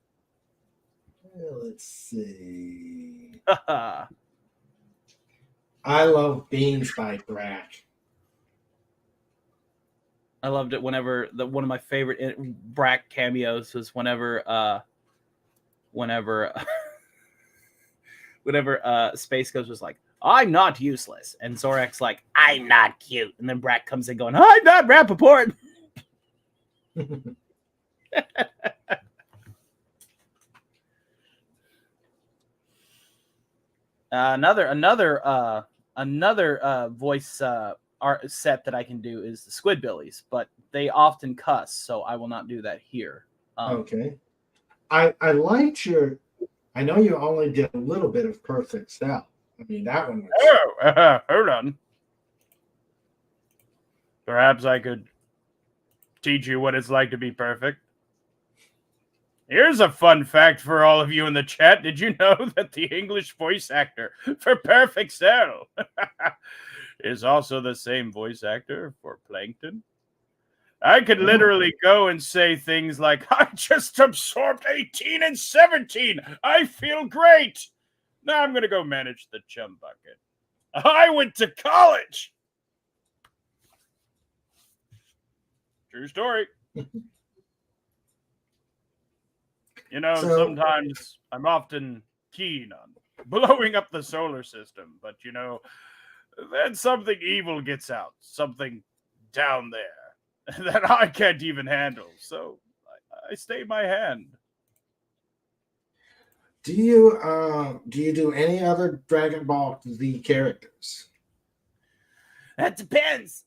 Let's see. I love Beans by Brack. I loved it whenever one of my favorite Brack cameos was whenever Space Ghost was like, I'm not useless. And Zorak's like, I'm not cute. And then Brack comes in going, I'm not Rappaport. Another voice art set that I can do is the Squidbillies, but they often cuss, so I will not do that here. Okay. I liked your. I know you only did a little bit of Perfect Cell. I mean, that one was. Hold on. Perhaps I could teach you what it's like to be perfect. Here's a fun fact for all of you in the chat. Did you know that the English voice actor for Perfect Cell is also the same voice actor for Plankton? I could literally go and say things like, I just absorbed 18 and 17. I feel great. Now I'm going to go manage the chum bucket. I went to college. True story. Sometimes I'm often keen on blowing up the solar system, but then something evil gets out, something down there that I can't even handle. So I stay my hand. Do you do any other Dragon Ball Z characters? That depends.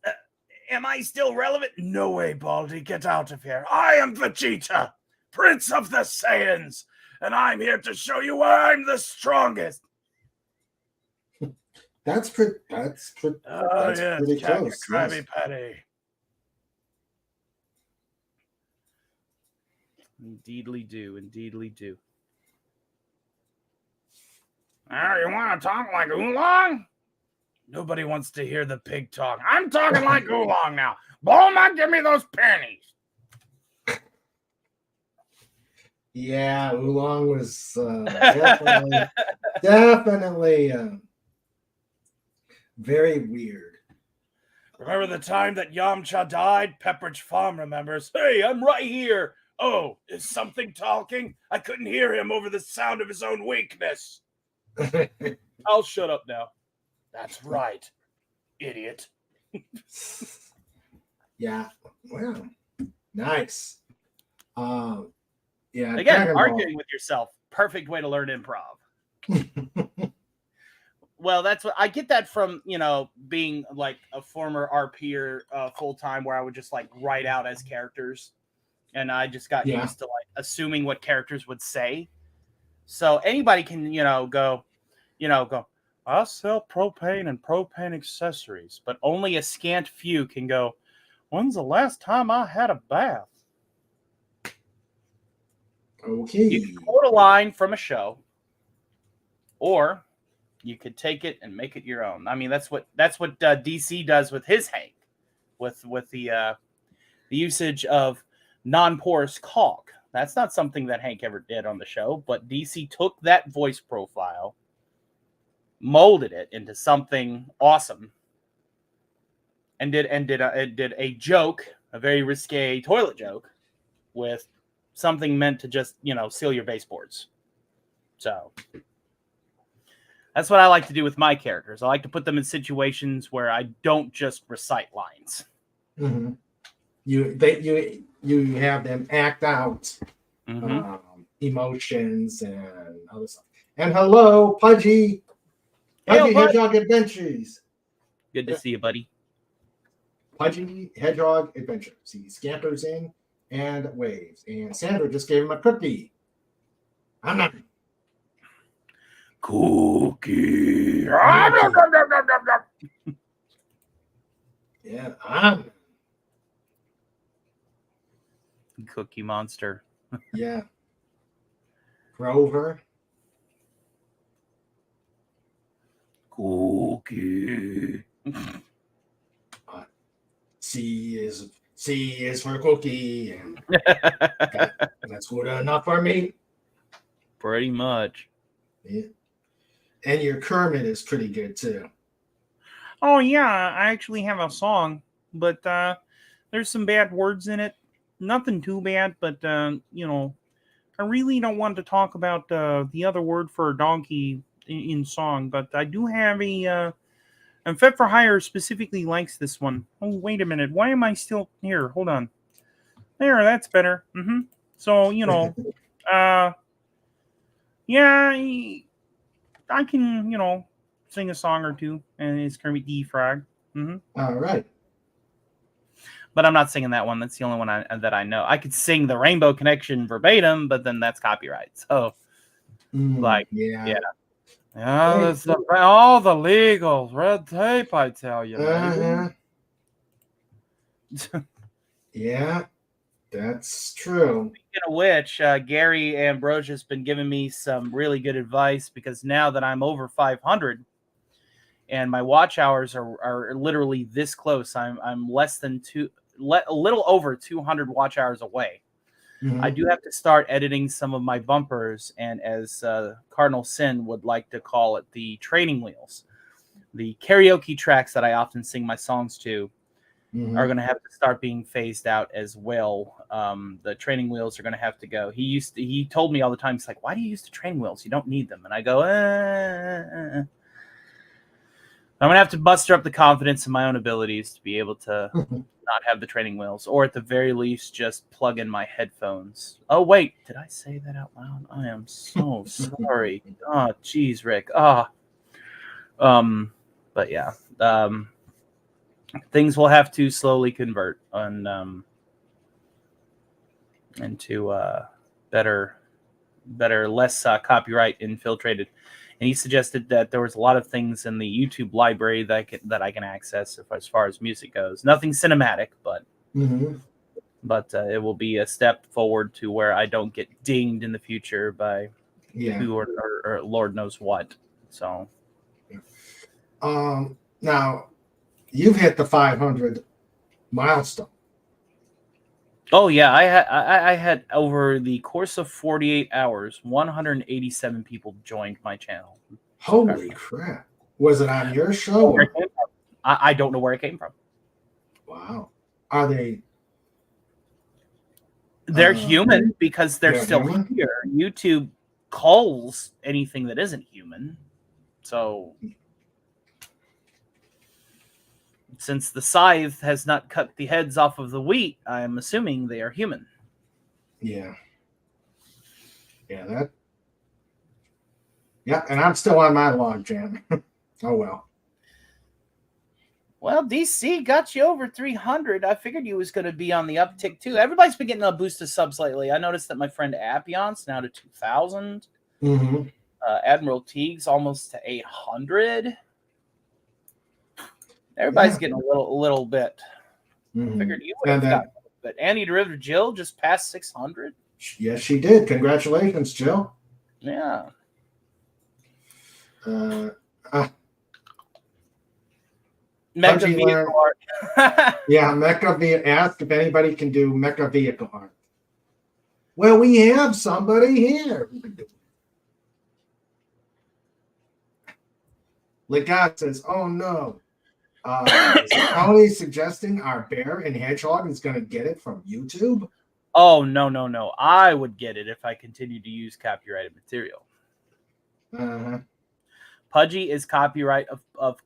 Am I still relevant? No way, Baldy. Get out of here. I am Vegeta, Prince of the Saiyans, and I'm here to show you why I'm the strongest. That's pretty close. Krabby Patty. Indeedly do. You want to talk like Oolong? Nobody wants to hear the pig talk. I'm talking like Oolong now. Bulma, give me those panties. Yeah, Oolong was definitely very weird. Remember the time that Yamcha died? Pepperidge Farm remembers. Hey, I'm right here. Oh, is something talking? I couldn't hear him over the sound of his own weakness. I'll shut up now. That's right, idiot. Yeah, well, nice. Yeah. Again, arguing with yourself. Perfect way to learn improv. Well, that's what I get that from, being like a former RPer full time, where I would just like write out as characters, and I just got used to like assuming what characters would say. So anybody can, go. I sell propane and propane accessories, but only a scant few can go, when's the last time I had a bath? Okay. You can quote a line from a show, or you could take it and make it your own. I mean, that's what DC does with his Hank, with the usage of non-porous caulk, That's not something that Hank ever did on the show, but DC took that voice profile, molded it into something awesome, and did a joke, a very risque toilet joke, with something meant to just, seal your baseboards. So that's what I like to do with my characters. I like to put them in situations where I don't just recite lines. Mm-hmm. You have them act out emotions and other stuff. And hello, Pudgy. Pudgy Hedgehog Adventures. Good to see you, buddy. Pudgy Hedgehog Adventures. He scampers in and waves. And Sandra just gave him a cookie. I'm not. Cookie. Yeah, Cookie Monster. Yeah. Grover. Cookie. C is for cookie, and that's good enough for me. Pretty much. Yeah. And your Kermit is pretty good too. Oh yeah, I actually have a song, but there's some bad words in it. Nothing too bad, but I really don't want to talk about the other word for donkey in song, but I do have a. And Fed for Hire specifically likes this one. Oh, wait a minute. Why am I still here? Hold on. There, that's better. So, yeah, I can, sing a song or two, and it's Kermit the Frog. All right. But I'm not singing that one. That's the only one that I know. I could sing the Rainbow Connection verbatim, but then that's copyright. So, yeah. Yeah, that's all the legal red tape, I tell you. Yeah, that's true. Speaking of which, Gary Ambrosia has been giving me some really good advice, because now that I'm over 500 and my watch hours are literally this close, I'm less than a little over 200 watch hours away. I do have to start editing some of my bumpers, and as Cardinal Sin would like to call it, the training wheels. The karaoke tracks that I often sing my songs to are going to have to start being phased out as well. The training wheels are going to have to go. He told me all the time, he's like, why do you use the training wheels? You don't need them. And I go, I'm going to have to muster up the confidence in my own abilities to be able to not have the training wheels, or at the very least just plug in my headphones. Oh wait, did I say that out loud? I am so sorry. Oh geez, Rick. But yeah, things will have to slowly convert into better, less copyright infiltrated. And he suggested that there was a lot of things in the YouTube library that I can access as far as music goes. Nothing cinematic, but it will be a step forward to where I don't get dinged in the future by who or Lord knows what. So, now you've hit the 500 milestone. Oh yeah, I had over the course of 48 hours, 187 people joined my channel. Holy crap! Was it on your show? I don't know where it came from. Wow. Are they? They're human, because they're still human? here. YouTube culls anything that isn't human. So, since the scythe has not cut the heads off of the wheat, I'm assuming they are human. Yeah. Yeah, and I'm still on my log jam. Oh, well. Well, DC got you over 300. I figured you was going to be on the uptick, too. Everybody's been getting a boost of subs lately. I noticed that my friend Appion's now to 2,000. Admiral Teague's almost to 800. Everybody's getting a little bit. Figured you would have gotten. But Annie Derivative Jill just passed 600. Yes, she did. Congratulations, Jill. Yeah. Mecha vehicle art. Yeah, Mecha vehicle. Ask if anybody can do Mecha vehicle art. Well, we have somebody here. Legat says, "Oh no, is Tony suggesting our bear and hedgehog is going to get it from YouTube?" Oh, no. I would get it if I continued to use copyrighted material. Uh-huh. Pudgy is copyright of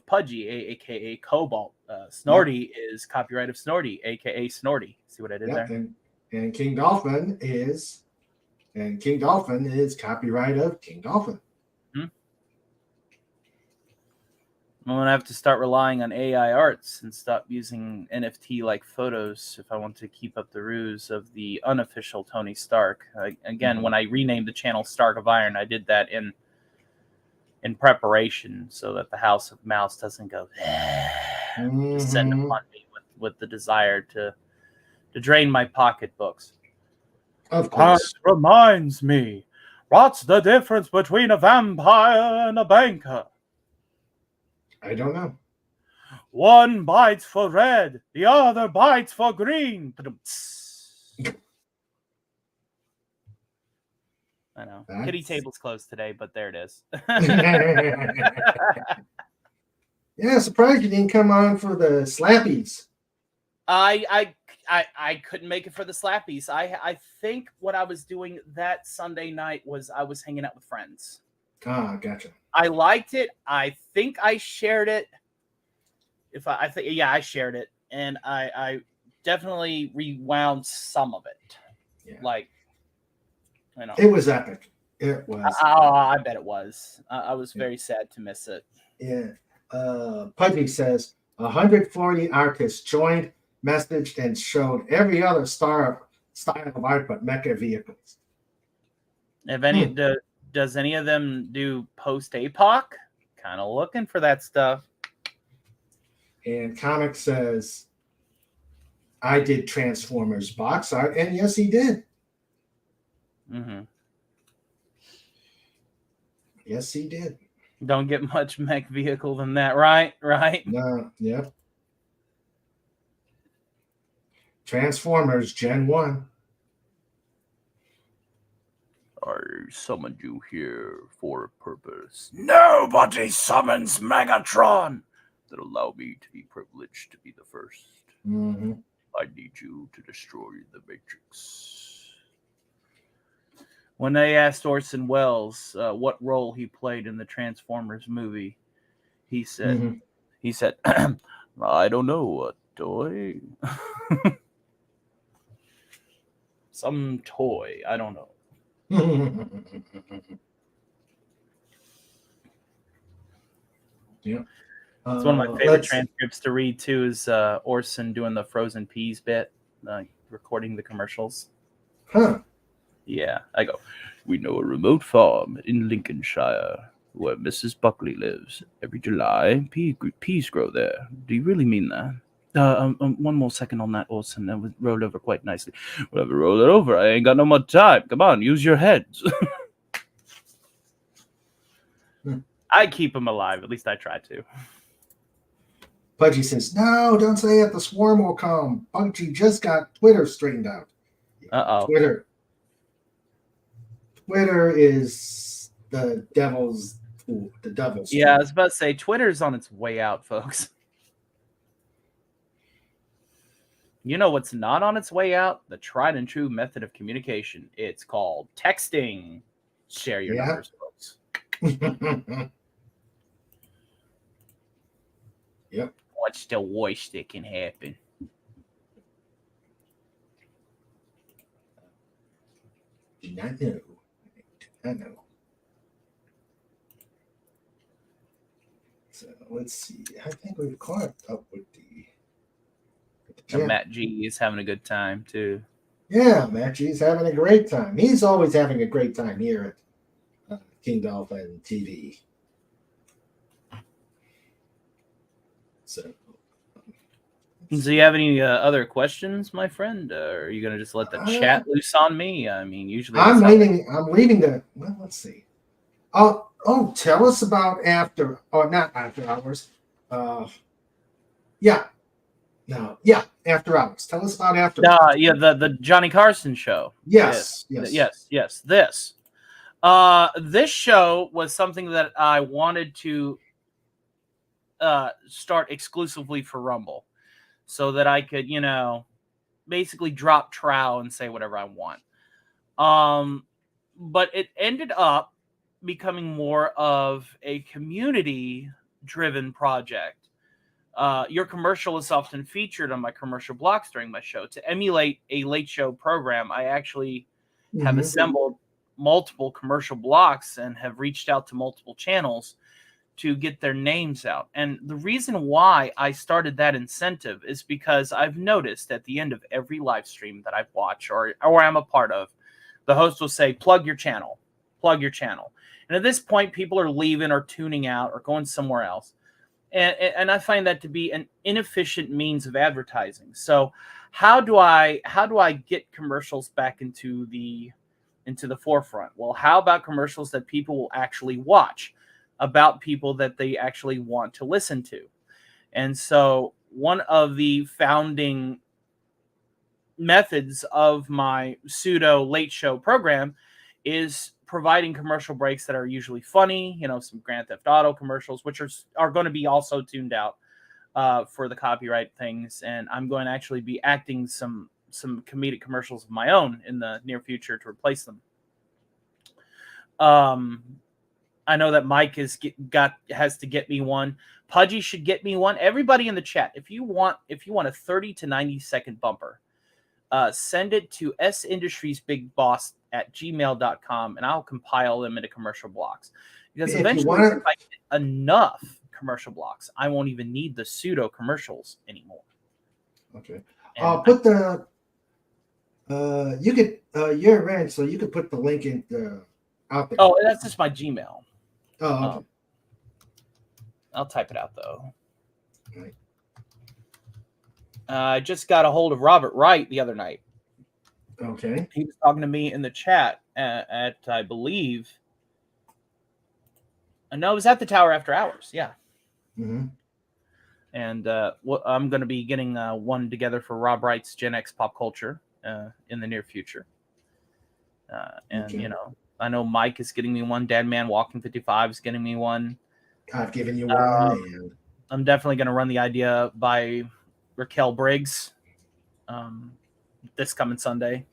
Pudgy, aka Cobalt. Snorty is copyright of Snorty, aka Snorty. See what I did there? And King Dolphin is copyright of King Dolphin. I'm gonna have to start relying on AI arts and stop using NFT like photos if I want to keep up the ruse of the unofficial Tony Stark. Again, when I renamed the channel Stark of Iron, I did that in preparation so that the House of Mouse doesn't go descend upon me with the desire to drain my pocketbooks. Of course. That reminds me, what's the difference between a vampire and a banker? I don't know. One bites for red, the other bites for green. I know. Kitty table's closed today, but there it is. Yeah, surprised you didn't come on for the Slappies. I couldn't make it for the Slappies. I think what I was doing that Sunday night was I was hanging out with friends. Ah, gotcha. I liked it. I think I shared it. I shared it, and I definitely rewound some of it. Yeah. Like, you know, it was epic. It was. I bet it was. I was very sad to miss it. Yeah. Pudgy says 140 artists joined, messaged, and showed every other style of art but mecha vehicles. If any, does any of them do post APOC? Kind of looking for that stuff. And Comic says, I did Transformers box art, and yes, he did. Mm-hmm. Yes, he did. Don't get much mech vehicle than that, right? Right? No, yep. Transformers Gen 1. I summoned you here for a purpose. Nobody summons Megatron that allow me to be privileged to be the first. Mm-hmm. I need you to destroy the Matrix. When they asked Orson Welles what role he played in the Transformers movie, he said, I don't know, a toy? Some toy, I don't know. Yeah. It's one of my favorite transcripts to read too. Is Orson doing the frozen peas bit, recording the commercials? Huh? Yeah, I go. We know a remote farm in Lincolnshire where Mrs. Buckley lives. Every July, peas grow there. Do you really mean that? One more second on that, Orson. That was rolled over quite nicely. Whatever, roll it over. I ain't got no more time. Come on, use your heads. I keep him alive. At least I try to. Pudgy says, no, don't say it. The swarm will come. Pudgy just got Twitter straightened out. Uh-oh. Twitter is the devil's tool. The devil's tool. I was about to say, Twitter's on its way out, folks. You know what's not on its way out? The tried and true method of communication. It's called texting. Share your numbers, folks. Yep. What's the worst that can happen? Do not know. I know. So let's see. I think we've caught up with the and Matt G is having a good time too. Yeah, Matt G is having a great time. He's always having a great time here at King Dolphin TV. So, do you have any other questions, my friend? Or are you going to just let the chat loose on me? I mean, usually I'm leaving the. Well, let's see. Oh, tell us about after, or not after hours. Yeah. No, yeah, After Hours. Tell us about After Hours. Yeah, the Johnny Carson show. Yes. Yes. This show was something that I wanted to start exclusively for Rumble, so that I could, basically drop trow and say whatever I want. But it ended up becoming more of a community-driven project. Your commercial is often featured on my commercial blocks during my show. To emulate a late show program, I actually have assembled multiple commercial blocks and have reached out to multiple channels to get their names out. And the reason why I started that incentive is because I've noticed at the end of every live stream that I've watched or I'm a part of, the host will say, plug your channel. And at this point, people are leaving or tuning out or going somewhere else. And I find that to be an inefficient means of advertising. So how do I get commercials back into the forefront? Well, how about commercials that people will actually watch, about people that they actually want to listen to? And so one of the founding methods of my pseudo late show program is providing commercial breaks that are usually funny, some Grand Theft Auto commercials, which are going to be also tuned out for the copyright things. And I'm going to actually be acting some comedic commercials of my own in the near future to replace them. I know that Mike has to get me one. Pudgy should get me one. Everybody in the chat, if you want a 30 to 90 second bumper, send it to sindustriesbigboss@gmail.com, and I'll compile them into commercial blocks. Because eventually, if I get enough commercial blocks, I won't even need the pseudo commercials anymore. Okay. Put the you could you're right, so you could put the link in out there. Oh, that's just my Gmail. Oh, okay. I'll type it out though. Right. I just got a hold of Robert Wright the other night. Okay. He was talking to me in the chat at I believe. No, it was at the Tower After Hours. Yeah. Mm-hmm. And I'm going to be getting one together for Rob Wright's Gen X Pop Culture in the near future. And, Okay. I know Mike is getting me one. Dead Man Walking 55 is getting me one. I've given you one. And I'm definitely going to run the idea by Raquel Briggs this coming Sunday.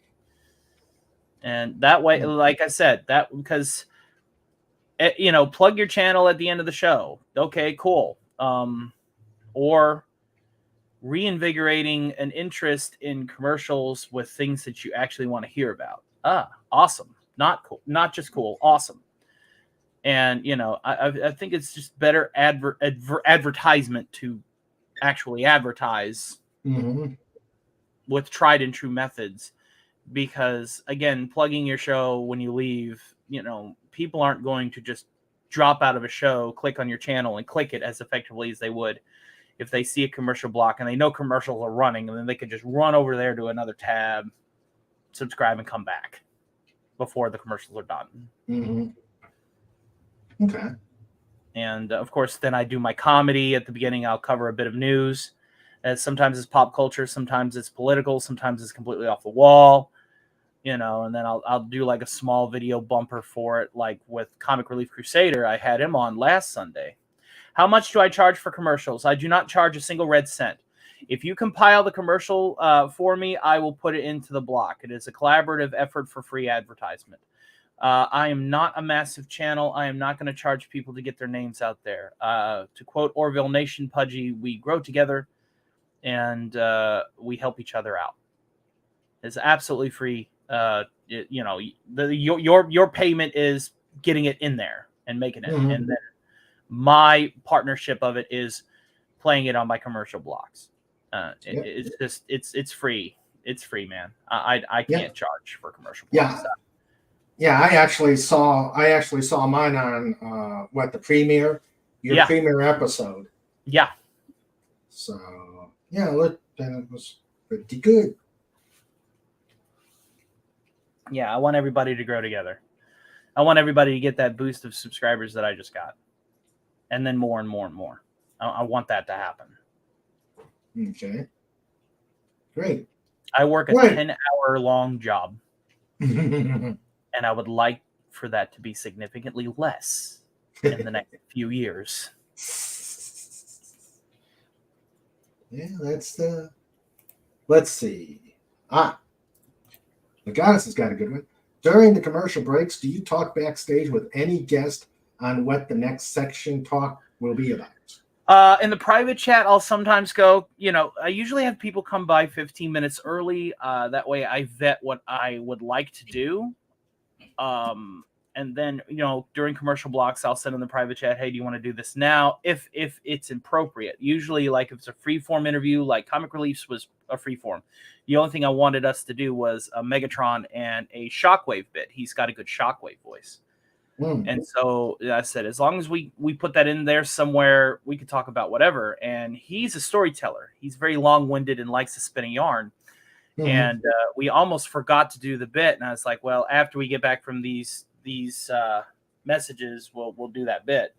And that way, like I said, that because, plug your channel at the end of the show. Okay, cool. Or reinvigorating an interest in commercials with things that you actually want to hear about. Awesome. Not cool. Not just cool. Awesome. And, I think it's just better advertisement to actually advertise with tried and true methods. Because, again, plugging your show when you leave, people aren't going to just drop out of a show, click on your channel, and click it as effectively as they would if they see a commercial block and they know commercials are running, and then they could just run over there to another tab, subscribe, and come back before the commercials are done. Mm-hmm. Okay. And, of course, then I do my comedy. At the beginning, I'll cover a bit of news. Sometimes it's pop culture, sometimes it's political, sometimes it's completely off the wall. And then I'll do like a small video bumper for it, like with Comic Relief Crusader. I had him on last Sunday. How much do I charge for commercials? I do not charge a single red cent. If you compile the commercial for me, I will put it into the block. It is a collaborative effort for free advertisement. I am not a massive channel. I am not going to charge people to get their names out there. To quote Orville Nation, Pudgy, we grow together and we help each other out. It's absolutely free. Your payment is getting it in there and making it, and then my partnership of it is playing it on my commercial blocks. It's free. It's free, man. I can't charge for commercial blocks. Yeah. I actually saw mine on the premiere, your premiere episode. Yeah. So look, that was pretty good. Yeah, I want everybody to grow together. I want everybody to get that boost of subscribers that I just got. And then more and more and more. I want that to happen. Okay. Great. I work a Right. 10-hour long job, Yeah, and I would like for that to be significantly less in the next few years. that's the. Let's see. The goddess has got a good one. During the commercial breaks, do you talk backstage with any guest on what the next section talk will be about? In the private chat, I'll sometimes go, I usually have people come by 15 minutes early. That way I vet what I would like to do. And then, during commercial blocks, I'll send in the private chat, hey, do you want to do this now? If it's appropriate. Usually, like, if it's a free-form interview, like Comic Reliefs was a free-form. The only thing I wanted us to do was a Megatron and a Shockwave bit. He's got a good Shockwave voice. And so I said, as long as we put that in there somewhere, we could talk about whatever. And he's a storyteller. He's very long-winded and likes to spin a yarn. And we almost forgot to do the bit. And I was like, well, after we get back from these messages, we'll do that bit.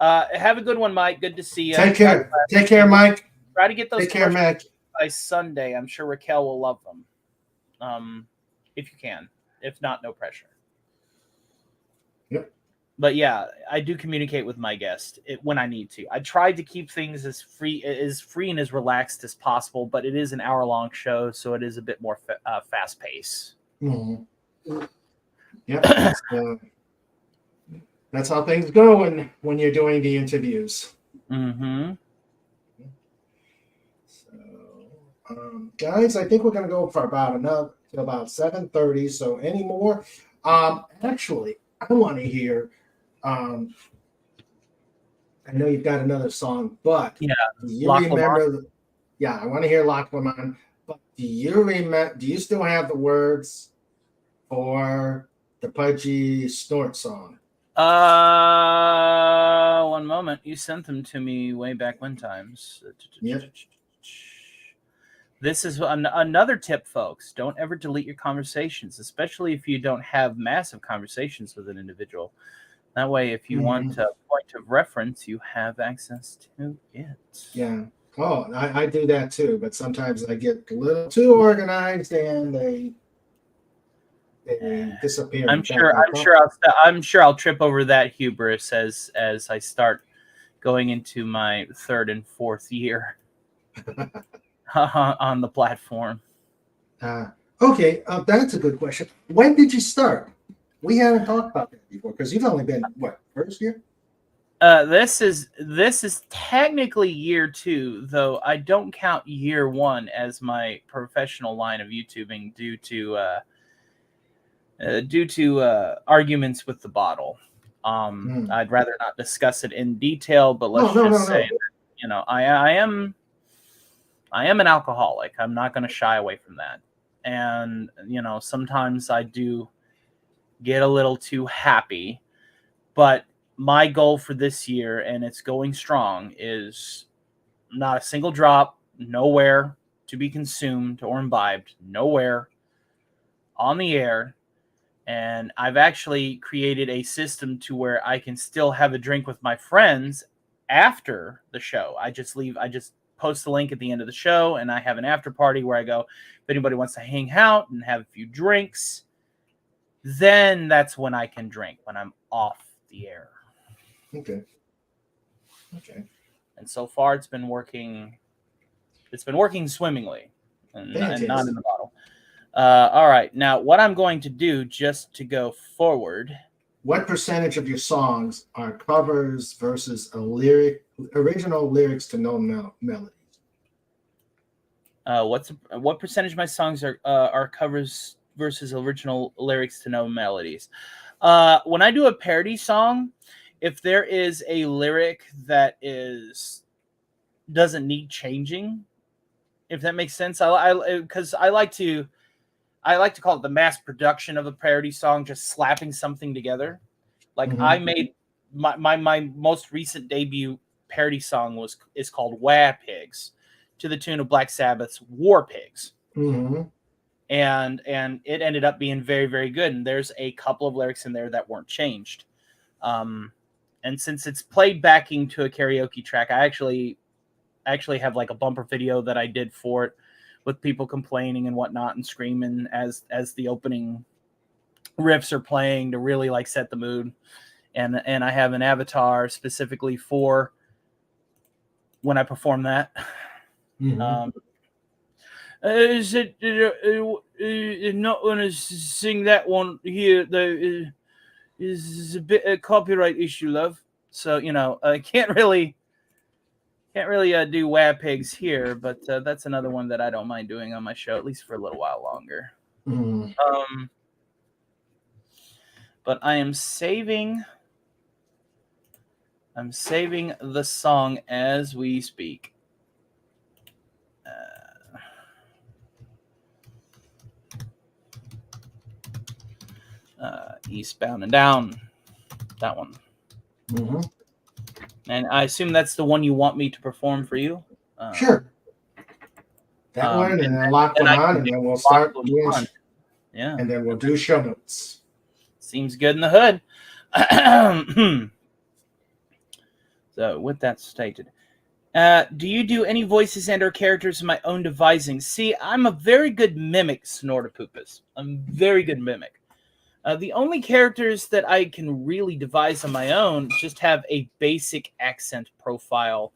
Have a good one, Mike. Good to see you. Take care. Take care, Mike. Try to get those Take care, Mike. by Sunday. I'm sure Raquel will love them. If you can. If not, no pressure. Yep. But yeah, I do communicate with my guest when I need to. I tried to keep things as free and as relaxed as possible, but it is an hour-long show, so it is a bit more fast-paced. Mm-hmm. Yeah, that's how things go when you're doing the interviews. Mm-hmm. So, guys, I think we're going to go for about 7:30. So, any more? Actually, I want to hear. I know you've got another song, but yeah, do you remember? Yeah, I want to hear Loch Lomond. But do you remember? Do you still have the words for the Pudgy Snort song? One moment. You sent them to me way back when times. Yep. This is another tip, folks. Don't ever delete your conversations, especially if you don't have massive conversations with an individual. That way, if you want a point of reference, you have access to it. Yeah. Oh, I do that too, but sometimes I get a little too organized and they disappear. I'm sure I'll trip over that hubris as I start going into my third and fourth year on the platform. Okay, that's a good question. When did you start? We haven't talked about that before because you've only been first year? This is technically year 2, though I don't count year 1 as my professional line of YouTubing due to arguments with the bottle. I'd rather not discuss it in detail, but let's say that, I am an alcoholic. I'm not going to shy away from that. And, sometimes I do get a little too happy, but my goal for this year, and it's going strong, is not a single drop, nowhere to be consumed or imbibed, nowhere on the air. And I've actually created a system to where I can still have a drink with my friends after the show. I just post the link at the end of the show, and I have an after party where I go, if anybody wants to hang out and have a few drinks, then that's when I can drink, when I'm off the air. Okay. And so far, it's been working. It's been working swimmingly, and not in the bottle. All right. Now, what I'm going to do just to go forward. What percentage of your songs are covers versus original lyrics to no melodies? What percentage of my songs are covers versus original lyrics to no melodies? When I do a parody song, if there is a lyric that doesn't need changing, if that makes sense, because I like to call it the mass production of a parody song, just slapping something together. Like I made my most recent debut parody song is called Wah Pigs, to the tune of Black Sabbath's War Pigs. Mm-hmm. And it ended up being very, very good. And there's a couple of lyrics in there that weren't changed. And since it's played backing to a karaoke track, I actually have like a bumper video that I did for it, with people complaining and whatnot and screaming as the opening riffs are playing to really like set the mood. And I have an avatar specifically for when I perform that. Is it not going to sing that one here? Though is a bit a copyright issue, love. So I can't really do Wab Pigs here, but that's another one that I don't mind doing on my show, at least for a little while longer. But I am saving the song as we speak. Eastbound and Down, that one. And I assume that's the one you want me to perform for you. Sure. That one, and then lock them on, and then we'll start doing. Yeah. And then we'll do show notes. Seems good in the hood. So, with that stated, do you do any voices and/or characters of my own devising? See, I'm a very good mimic, Snortopoopas. I'm a very good mimic. The only characters that I can really devise on my own just have a basic accent profile,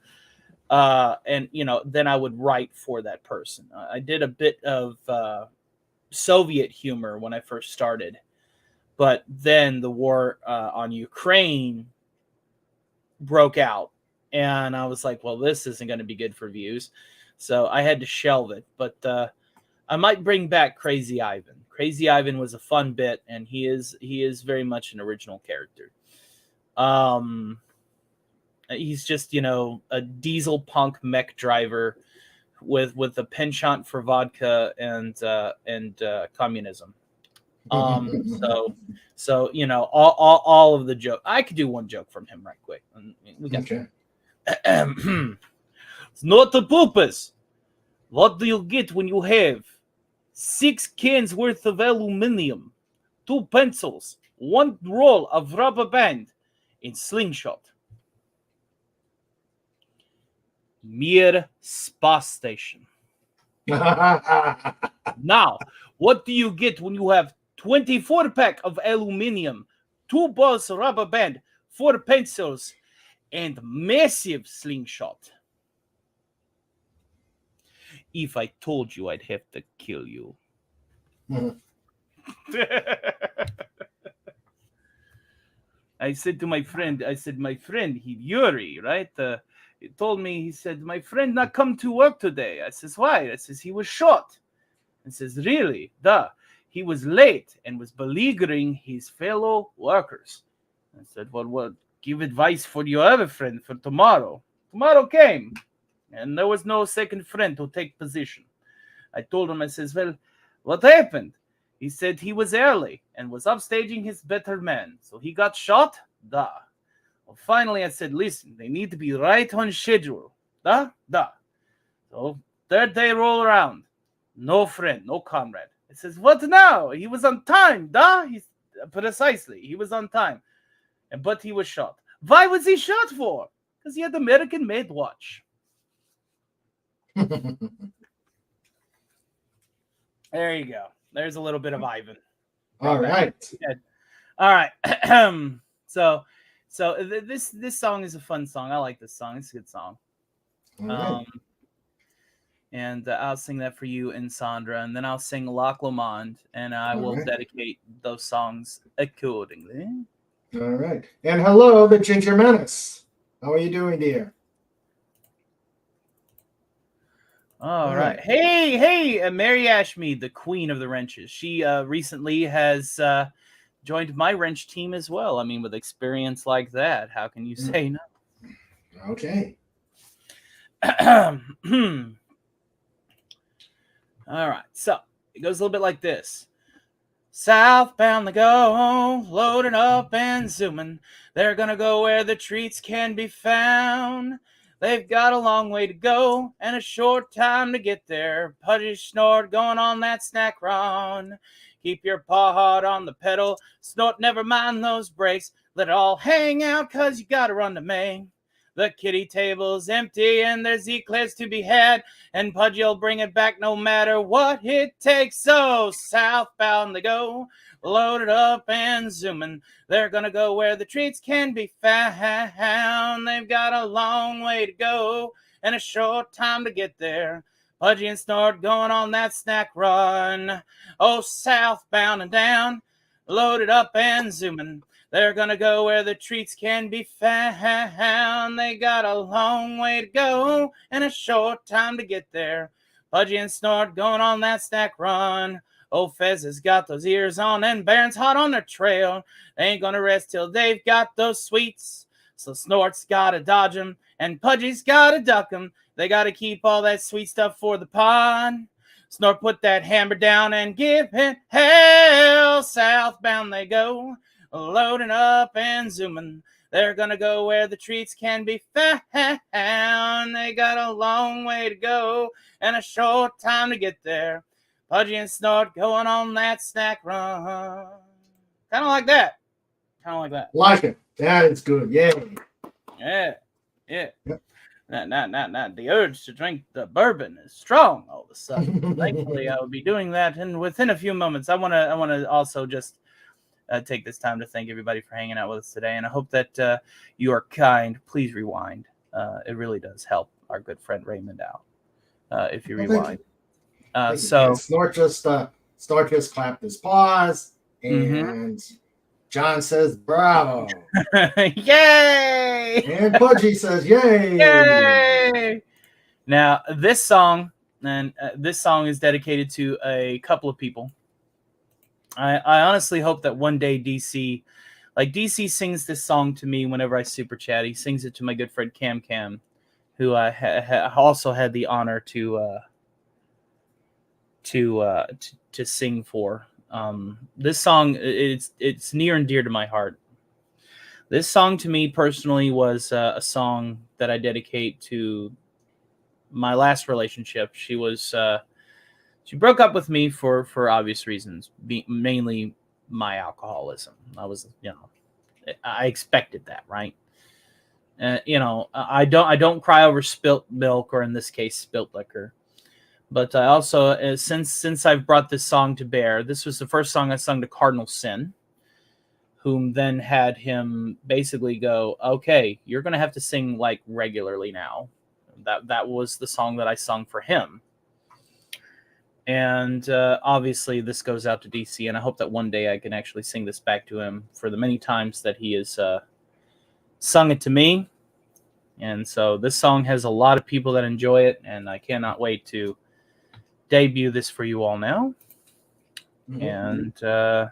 and then I would write for that person. I did a bit of Soviet humor when I first started, but then the war on Ukraine broke out, and I was like, well, this isn't going to be good for views, so I had to shelve it. But I might bring back Crazy Ivan. Crazy Ivan was a fun bit, and he is very much an original character. He's just a diesel punk mech driver with a penchant for vodka and communism. So all of the joke. I could do one joke from him right quick. We got Okay. It's not the poopas. What do you get when you have 6 cans worth of aluminum, 2 pencils, 1 roll of rubber band, and slingshot? Mir Space Station. Now, what do you get when you have 24-pack of aluminum, 2 balls of rubber band, 4 pencils, and massive slingshot? If I told you, I'd have to kill you. I said to my friend, my friend, Yuri, right? He told me, he said, my friend not come to work today. I says, why? I says, he was shot. I says, really? Duh. He was late and was beleaguering his fellow workers. I said, well, give advice for your other friend for tomorrow. Tomorrow came, and there was no second friend to take position. I told him, I says, well, what happened? He said he was early and was upstaging his better man. So he got shot? Duh. Well, finally, I said, listen, they need to be right on schedule. Duh. So third day roll around. No friend, no comrade. I says, what now? He was on time. Duh. Precisely. He was on time. But he was shot. Why was he shot for? Because he had American-made watch. There you go. There's a little bit of Ivan. All right. All right. So this song is a fun song. I like this song. It's a good song. Right. And I'll sing that for you and Sandra, and then I'll sing Loch Lomond, and I will dedicate those songs accordingly. All right. And hello, the Ginger Menace. How are you doing, dear? All right. Hey, Mary Ashmead, the queen of the wrenches. She recently has joined my wrench team as well. I mean, with experience like that, how can you say no? Okay. All right. So it goes a little bit like this. Southbound they go, loading up and zooming. They're gonna go where the treats can be found. They've got a long way to go and a short time to get there. Pudgy snort going on that snack run. Keep your paw hard on the pedal. Snort, never mind those brakes. Let it all hang out, cause you gotta run to Maine. The kitty table's empty and there's eclairs to be had, and Pudgy'll bring it back no matter what it takes. So southbound they go, loaded up and zooming. They're gonna go where the treats can be found. They've got a long way to go and a short time to get there. Pudgy and Snort going on that snack run. Oh, southbound and down, loaded up and zooming. They're gonna go where the treats can be found. They got a long way to go and a short time to get there. Pudgy and Snort going on that snack run. Old Fez has got those ears on and Baron's hot on the trail. They ain't gonna rest till they've got those sweets. So Snort's gotta dodge 'em and Pudgy's gotta duck 'em. They gotta keep all that sweet stuff for the pond. Snort put that hammer down and give it hell. Southbound they go, loading up and zooming. They're gonna go where the treats can be found. They got a long way to go and a short time to get there. Pudgy and Snort going on that snack run. Kind of like that. Kind of like that. Like it. That is good. Yay. Yeah. Yeah. Yep. Not. The urge to drink the bourbon is strong all of a sudden. Thankfully, I will be doing that, and within a few moments, I want to also just take this time to thank everybody for hanging out with us today, and I hope that you are kind. Please rewind. It really does help our good friend Raymond out if you rewind. So Snort just clapped his paws, and John says, "Bravo!" Yay! And Pudgy says, "Yay!" Yay! Now this song is dedicated to a couple of people. I honestly hope that one day DC sings this song to me whenever I super chat. He sings it to my good friend Cam, who I also had the honor to sing for. This song, it's near and dear to my heart. This song to me personally was a song that I dedicate to my last relationship. She broke up with me for obvious reasons, mainly my alcoholism. I expected that, right? I don't cry over spilt milk, or in this case, spilt liquor. But I also, since I've brought this song to bear, this was the first song I sung to Cardinal Sin, whom then had him basically go, "Okay, you're going to have to sing like regularly now." That was the song that I sung for him. And obviously this goes out to DC, and I hope that one day I can actually sing this back to him for the many times that he has sung it to me. And so this song has a lot of people that enjoy it, and I cannot wait to debut this for you all now. And so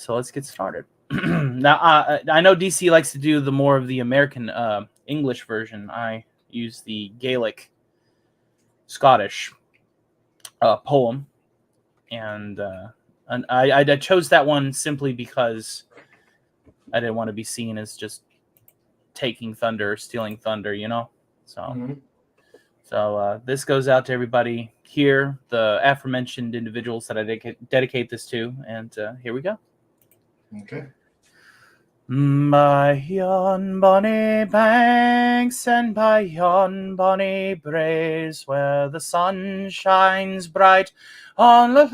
let's get started. Now I know DC likes to do the more of the American English version. I use the Gaelic Scottish poem, and I chose that one simply because I didn't want to be seen as just taking thunder or stealing thunder, so So this goes out to everybody here, the aforementioned individuals that I dedicate this to, and here we go. Okay. By yon bonny banks and by yon bonny braes, where the sun shines bright on the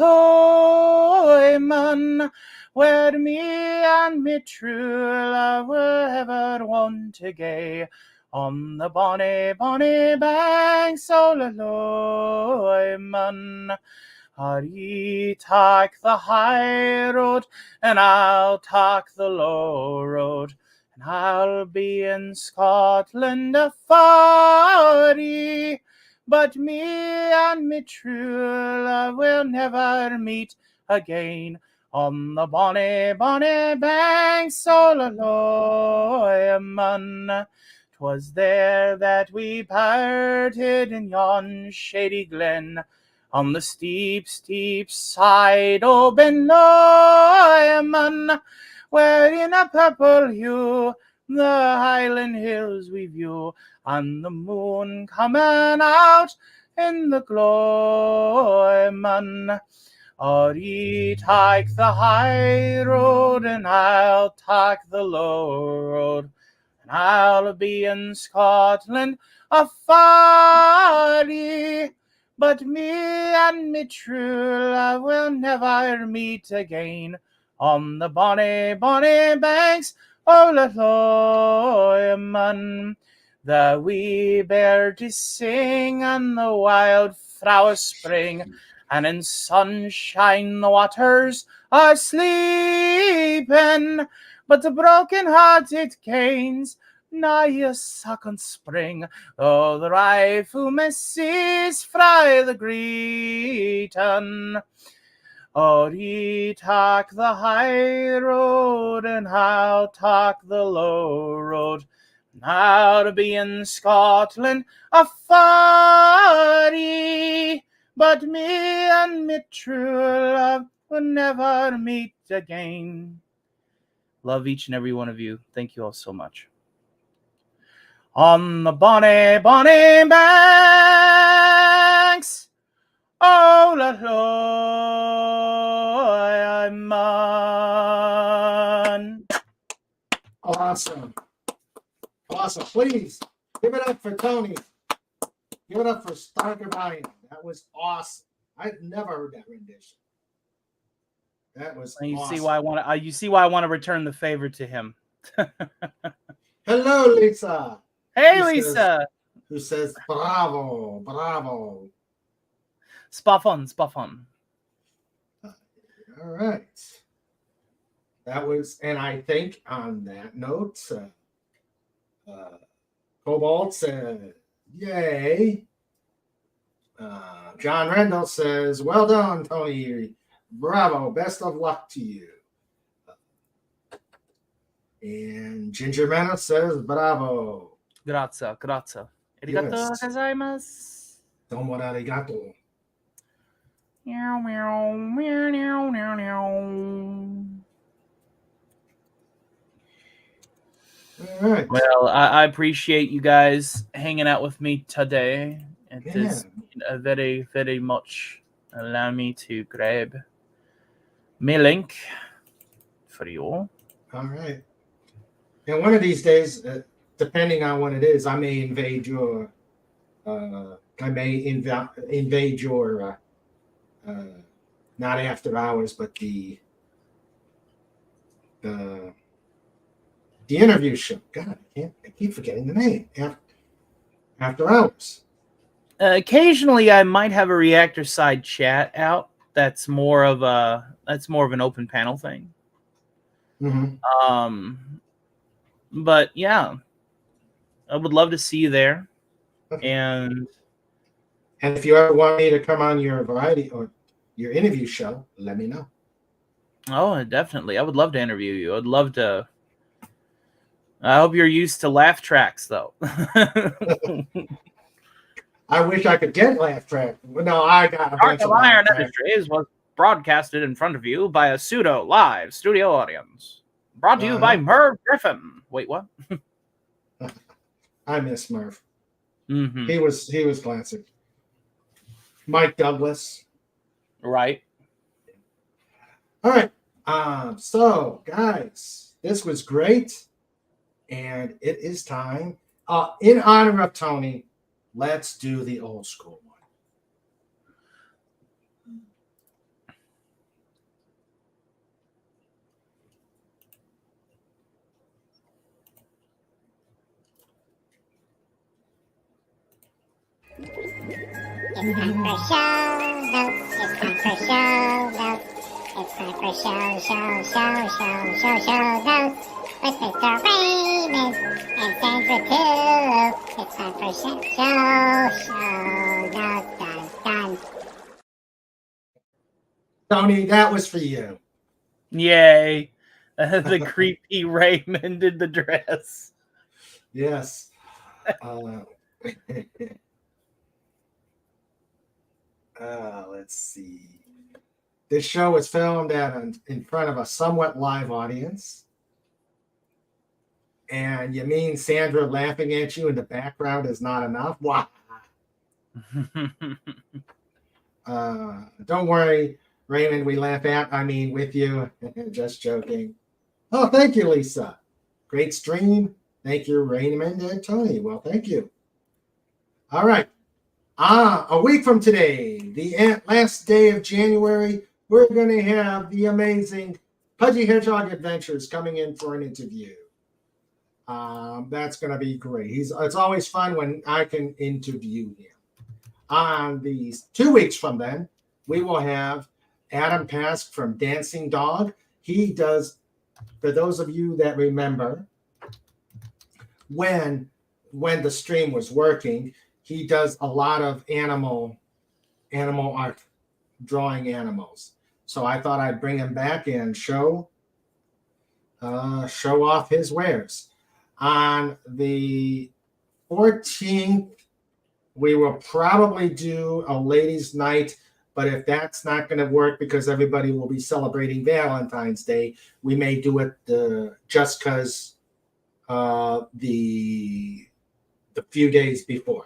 Lowman, where me and me true love were ever wont to gae, on the bonny, bonny banks o' the Lowman. Ye take the high road, and I'll take the low road, and I'll be in Scotland afore ye. But me and me true love will never meet again, on the bonny, bonny banks o' the Lowman. 'Twas there that we parted in yon shady glen, on the steep, steep side o' Ben Lomond, where in a purple hue the Highland hills we view, and the moon coming out in the gloaming. Ye take the high road, and I'll take the low road, I'll be in Scotland afar, but me and me true love will never meet again on the bonny, bonny banks of the Lothian. The wee birdies sing and the wild flowers spring, and in sunshine the waters are sleeping, but the broken-hearted canes nigh a second spring, though the rifleman cease fry the greeting. Oh, ye talk the high road, and I'll talk the low road. I'll be in Scotland afar, but me and me true love will never meet again. Love each and every one of you. Thank you all so much. On the bonny, bonny banks, oh, la I'm on. Awesome. Awesome. Please give it up for Tony. Give it up for Starker Ryan. That was awesome. I've never heard that rendition. That was And you awesome. see why I want to. You see why I want to return the favor to him. Hello, Lisa. Hey, Lisa. Who says bravo, bravo. Spot on, spot on. All right. That was, and I think on that note, Cobalt said, yay. John Rendell says, well done, Tony. Bravo. Best of luck to you. And Ginger Manor says, bravo. Grazie, grazie. Arigato Yes. gozaimasu. Domo arigato. Meow, meow, meow, meow, meow, meow. All right. Well, I appreciate you guys hanging out with me today. It is very, very much allow me to grab my link for you all. All right. And one of these days, depending on what it is, I may invade your. Invade your. Not after hours, but the interview show. God, I keep forgetting the name. After hours. Occasionally, I might have a reactor side chat out. That's more of an open panel thing. Mm-hmm. But yeah, I would love to see you there. Okay. And if you ever want me to come on your variety or your interview show, let me know. Oh, definitely. I would love to interview you. I'd love to. I hope you're used to laugh tracks, though. I wish I could get laugh track. No, I got a bunch of Iron laugh track. Industries was broadcasted in front of you by a pseudo live studio audience. Brought to you by Merv Griffin. Wait, what? I miss Merv. Mm-hmm. He was classic. Mike Douglas. Right. All right. So guys, this was great. And it is time. In honor of Tony, let's do the old school one. It's time for show notes. It's time for show notes. It's time for show notes. With Mr. Raymond and Sandra too. It's time for show notes. Done. Tony, that was for you. Yay. The creepy Raymond in the dress. Yes. Let's see. This show was filmed in front of a somewhat live audience. And you mean Sandra laughing at you in the background is not enough? Wow. Don't worry, Raymond, we laugh with you. Just joking. Oh, thank you, Lisa. Great stream. Thank you, Raymond and Tony. Well, thank you. All right. A week from today, the last day of January, we're going to have the amazing Pudgy Hedgehog Adventures coming in for an interview. That's going to be great. It's always fun when I can interview him. On these 2 weeks from then, we will have Adam Pask from Dancing Dog. He does, for those of you that remember, when the stream was working, he does a lot of animal art, drawing animals. So I thought I'd bring him back and show off his wares. On the 14th, we will probably do a ladies' night, but if that's not going to work because everybody will be celebrating Valentine's Day, we may do it just because the few days before.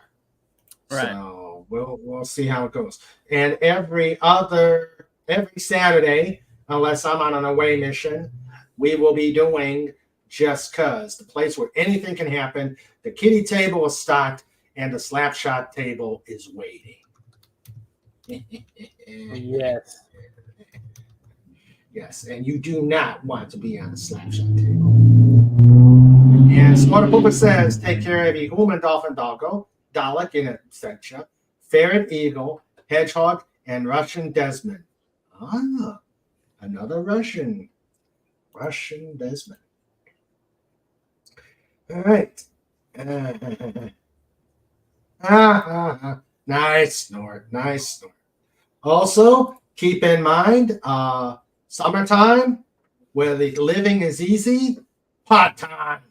Right. So we'll see how it goes. And every Saturday, unless I'm on an away mission, we will be doing Just Cause, the place where anything can happen. The kiddie table is stocked, and the slapshot table is waiting. Yes. Yes, and you do not want to be on the slapshot table. And Smarter Poopa says, take care of the human dolphin doggo, Dalek in absentia, ferret eagle, hedgehog, and Russian Desmond. Ah, another Russian Desmond. All right. Nice snort. Also, keep in mind, summertime, where the living is easy, pot time.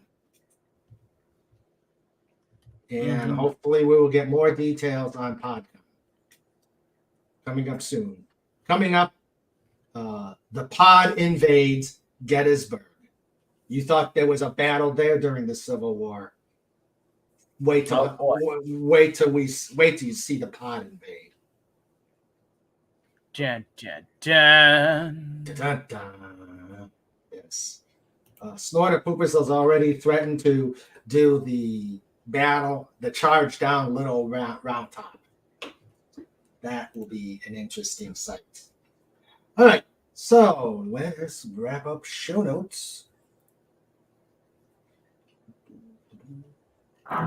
And hopefully we will get more details on PodCon coming up soon. Coming up, the pod invades Gettysburg. You thought there was a battle there during the Civil War. Wait till you see the pod invade. Dun, dun, dun. Dun, dun. Yes. Snorter Poopers has already threatened to do the battle, the charge down Little Round Top. That will be an interesting sight. All right, so let's wrap up show notes. Show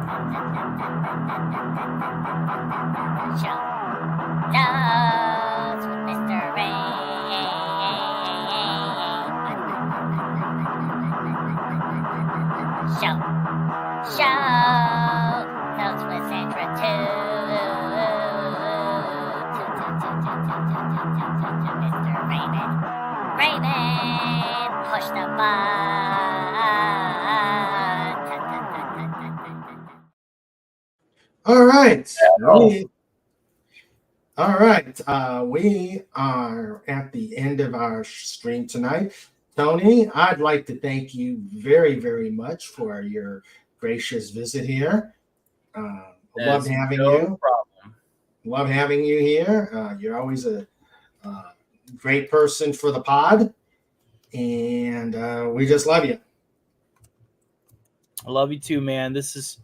notes with Mr. Ray. Show notes with Sandra too. Mr. Raymond, push the button. All right. Oh. All right. We are at the end of our stream tonight. Tony, I'd like to thank you very, very much for your gracious visit here. Love having you. Problem. Love having you here. You're always a great person for the pod, and we just love you. I love you too, man. This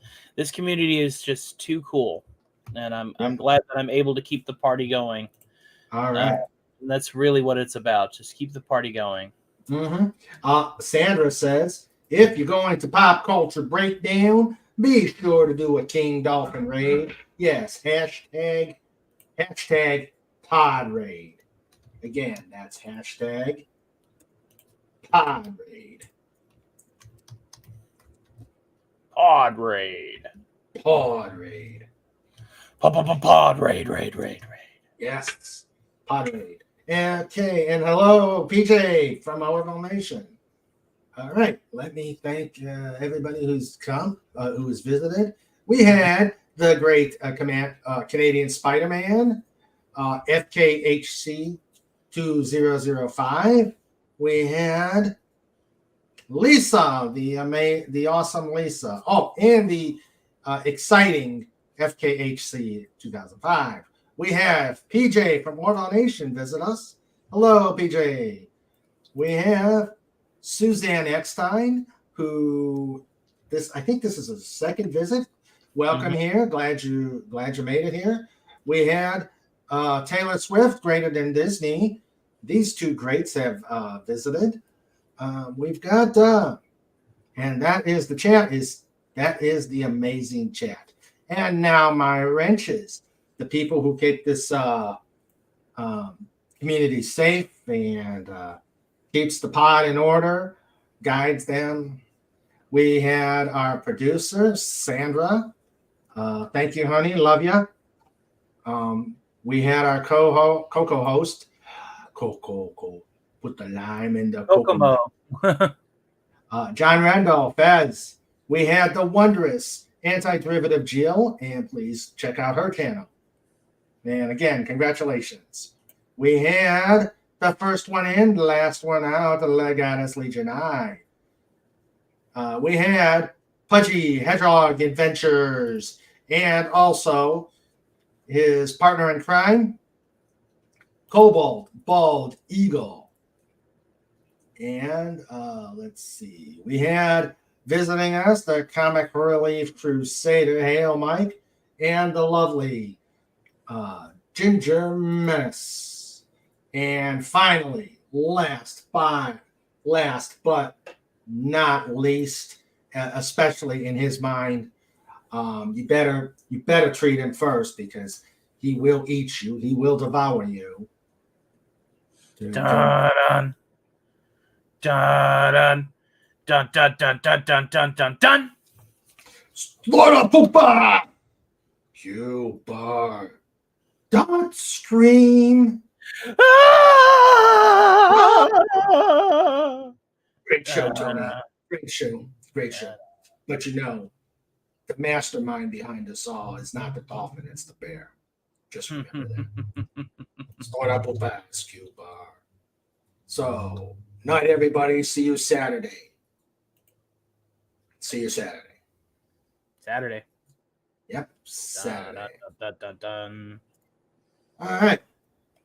community is just too cool, and I'm glad that I'm able to keep the party going. All right. That's really what it's about. Just keep the party going. Sandra says, if you're going to Pop Culture Breakdown, be sure to do a King Dolphin raid. Yes, hashtag pod raid. Again, that's hashtag pod raid. Pod raid. Pod raid. Pod raid. Yes, pod raid. Okay, and hello, PJ from Orville Nation. All right, let me thank everybody who's come, who has visited. We had the great Canadian Spider-Man, FKHC 2005. We had Lisa, the awesome Lisa. Oh, and the exciting FKHC 2005. We have PJ from Orville Nation visit us. Hello, PJ. We have Suzanne Eckstein, who I think this is a second visit. Welcome here. Glad you made it here. We had Taylor Swift, Greater Than Disney. These two greats have visited. We've got and that is the chat. That is the amazing chat. And now my wrenches, the people who keep this community safe and keeps the pod in order, guides them. We had our producer, Sandra. Thank you, honey. Love you. We had our co-host, Coco. Put the lime in the Kokomo. John Randall, Fez. We had the wondrous Anti-Derivative Jill, and please check out her channel. And again, congratulations. We had the first one in, the last one out, the Legatus Legion I. We had Pudgy Hedgehog Adventures, and also his partner in crime, Cobalt Bald Eagle. And let's see, we had visiting us the Comic Relief Crusader, Hail Mike, and the lovely Ginger Menace. And finally, last but not least, especially in his mind, you better treat him first, because he will eat you. He will devour you. Dun dun dun dun dun dun dun dun dun dun dun. Slaughter Cuba. Don't scream. Great show, Tony. Great show. But the mastermind behind us all is not the dolphin, it's the bear. Just remember that. Slaughter Cuba. So, night, everybody. See you Saturday. Saturday. Yep, Saturday. Dun, dun, dun, dun. All right.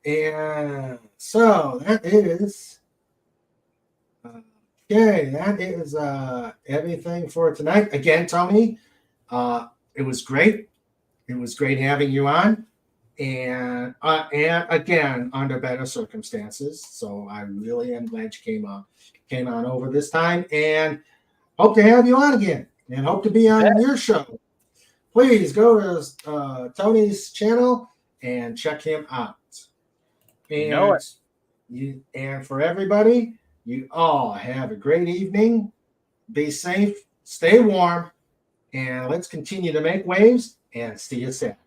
And so that is everything for tonight. Again, Tony, it was great. It was great having you on. And again, under better circumstances. So I really am glad you came on over this time, and hope to have you on again, and hope to be on your show. Please go to Tony's channel and check him out. And and for everybody, you all have a great evening. Be safe, stay warm, and let's continue to make waves and see you soon.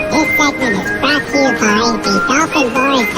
This segment is brought to you by the Dolphin Boys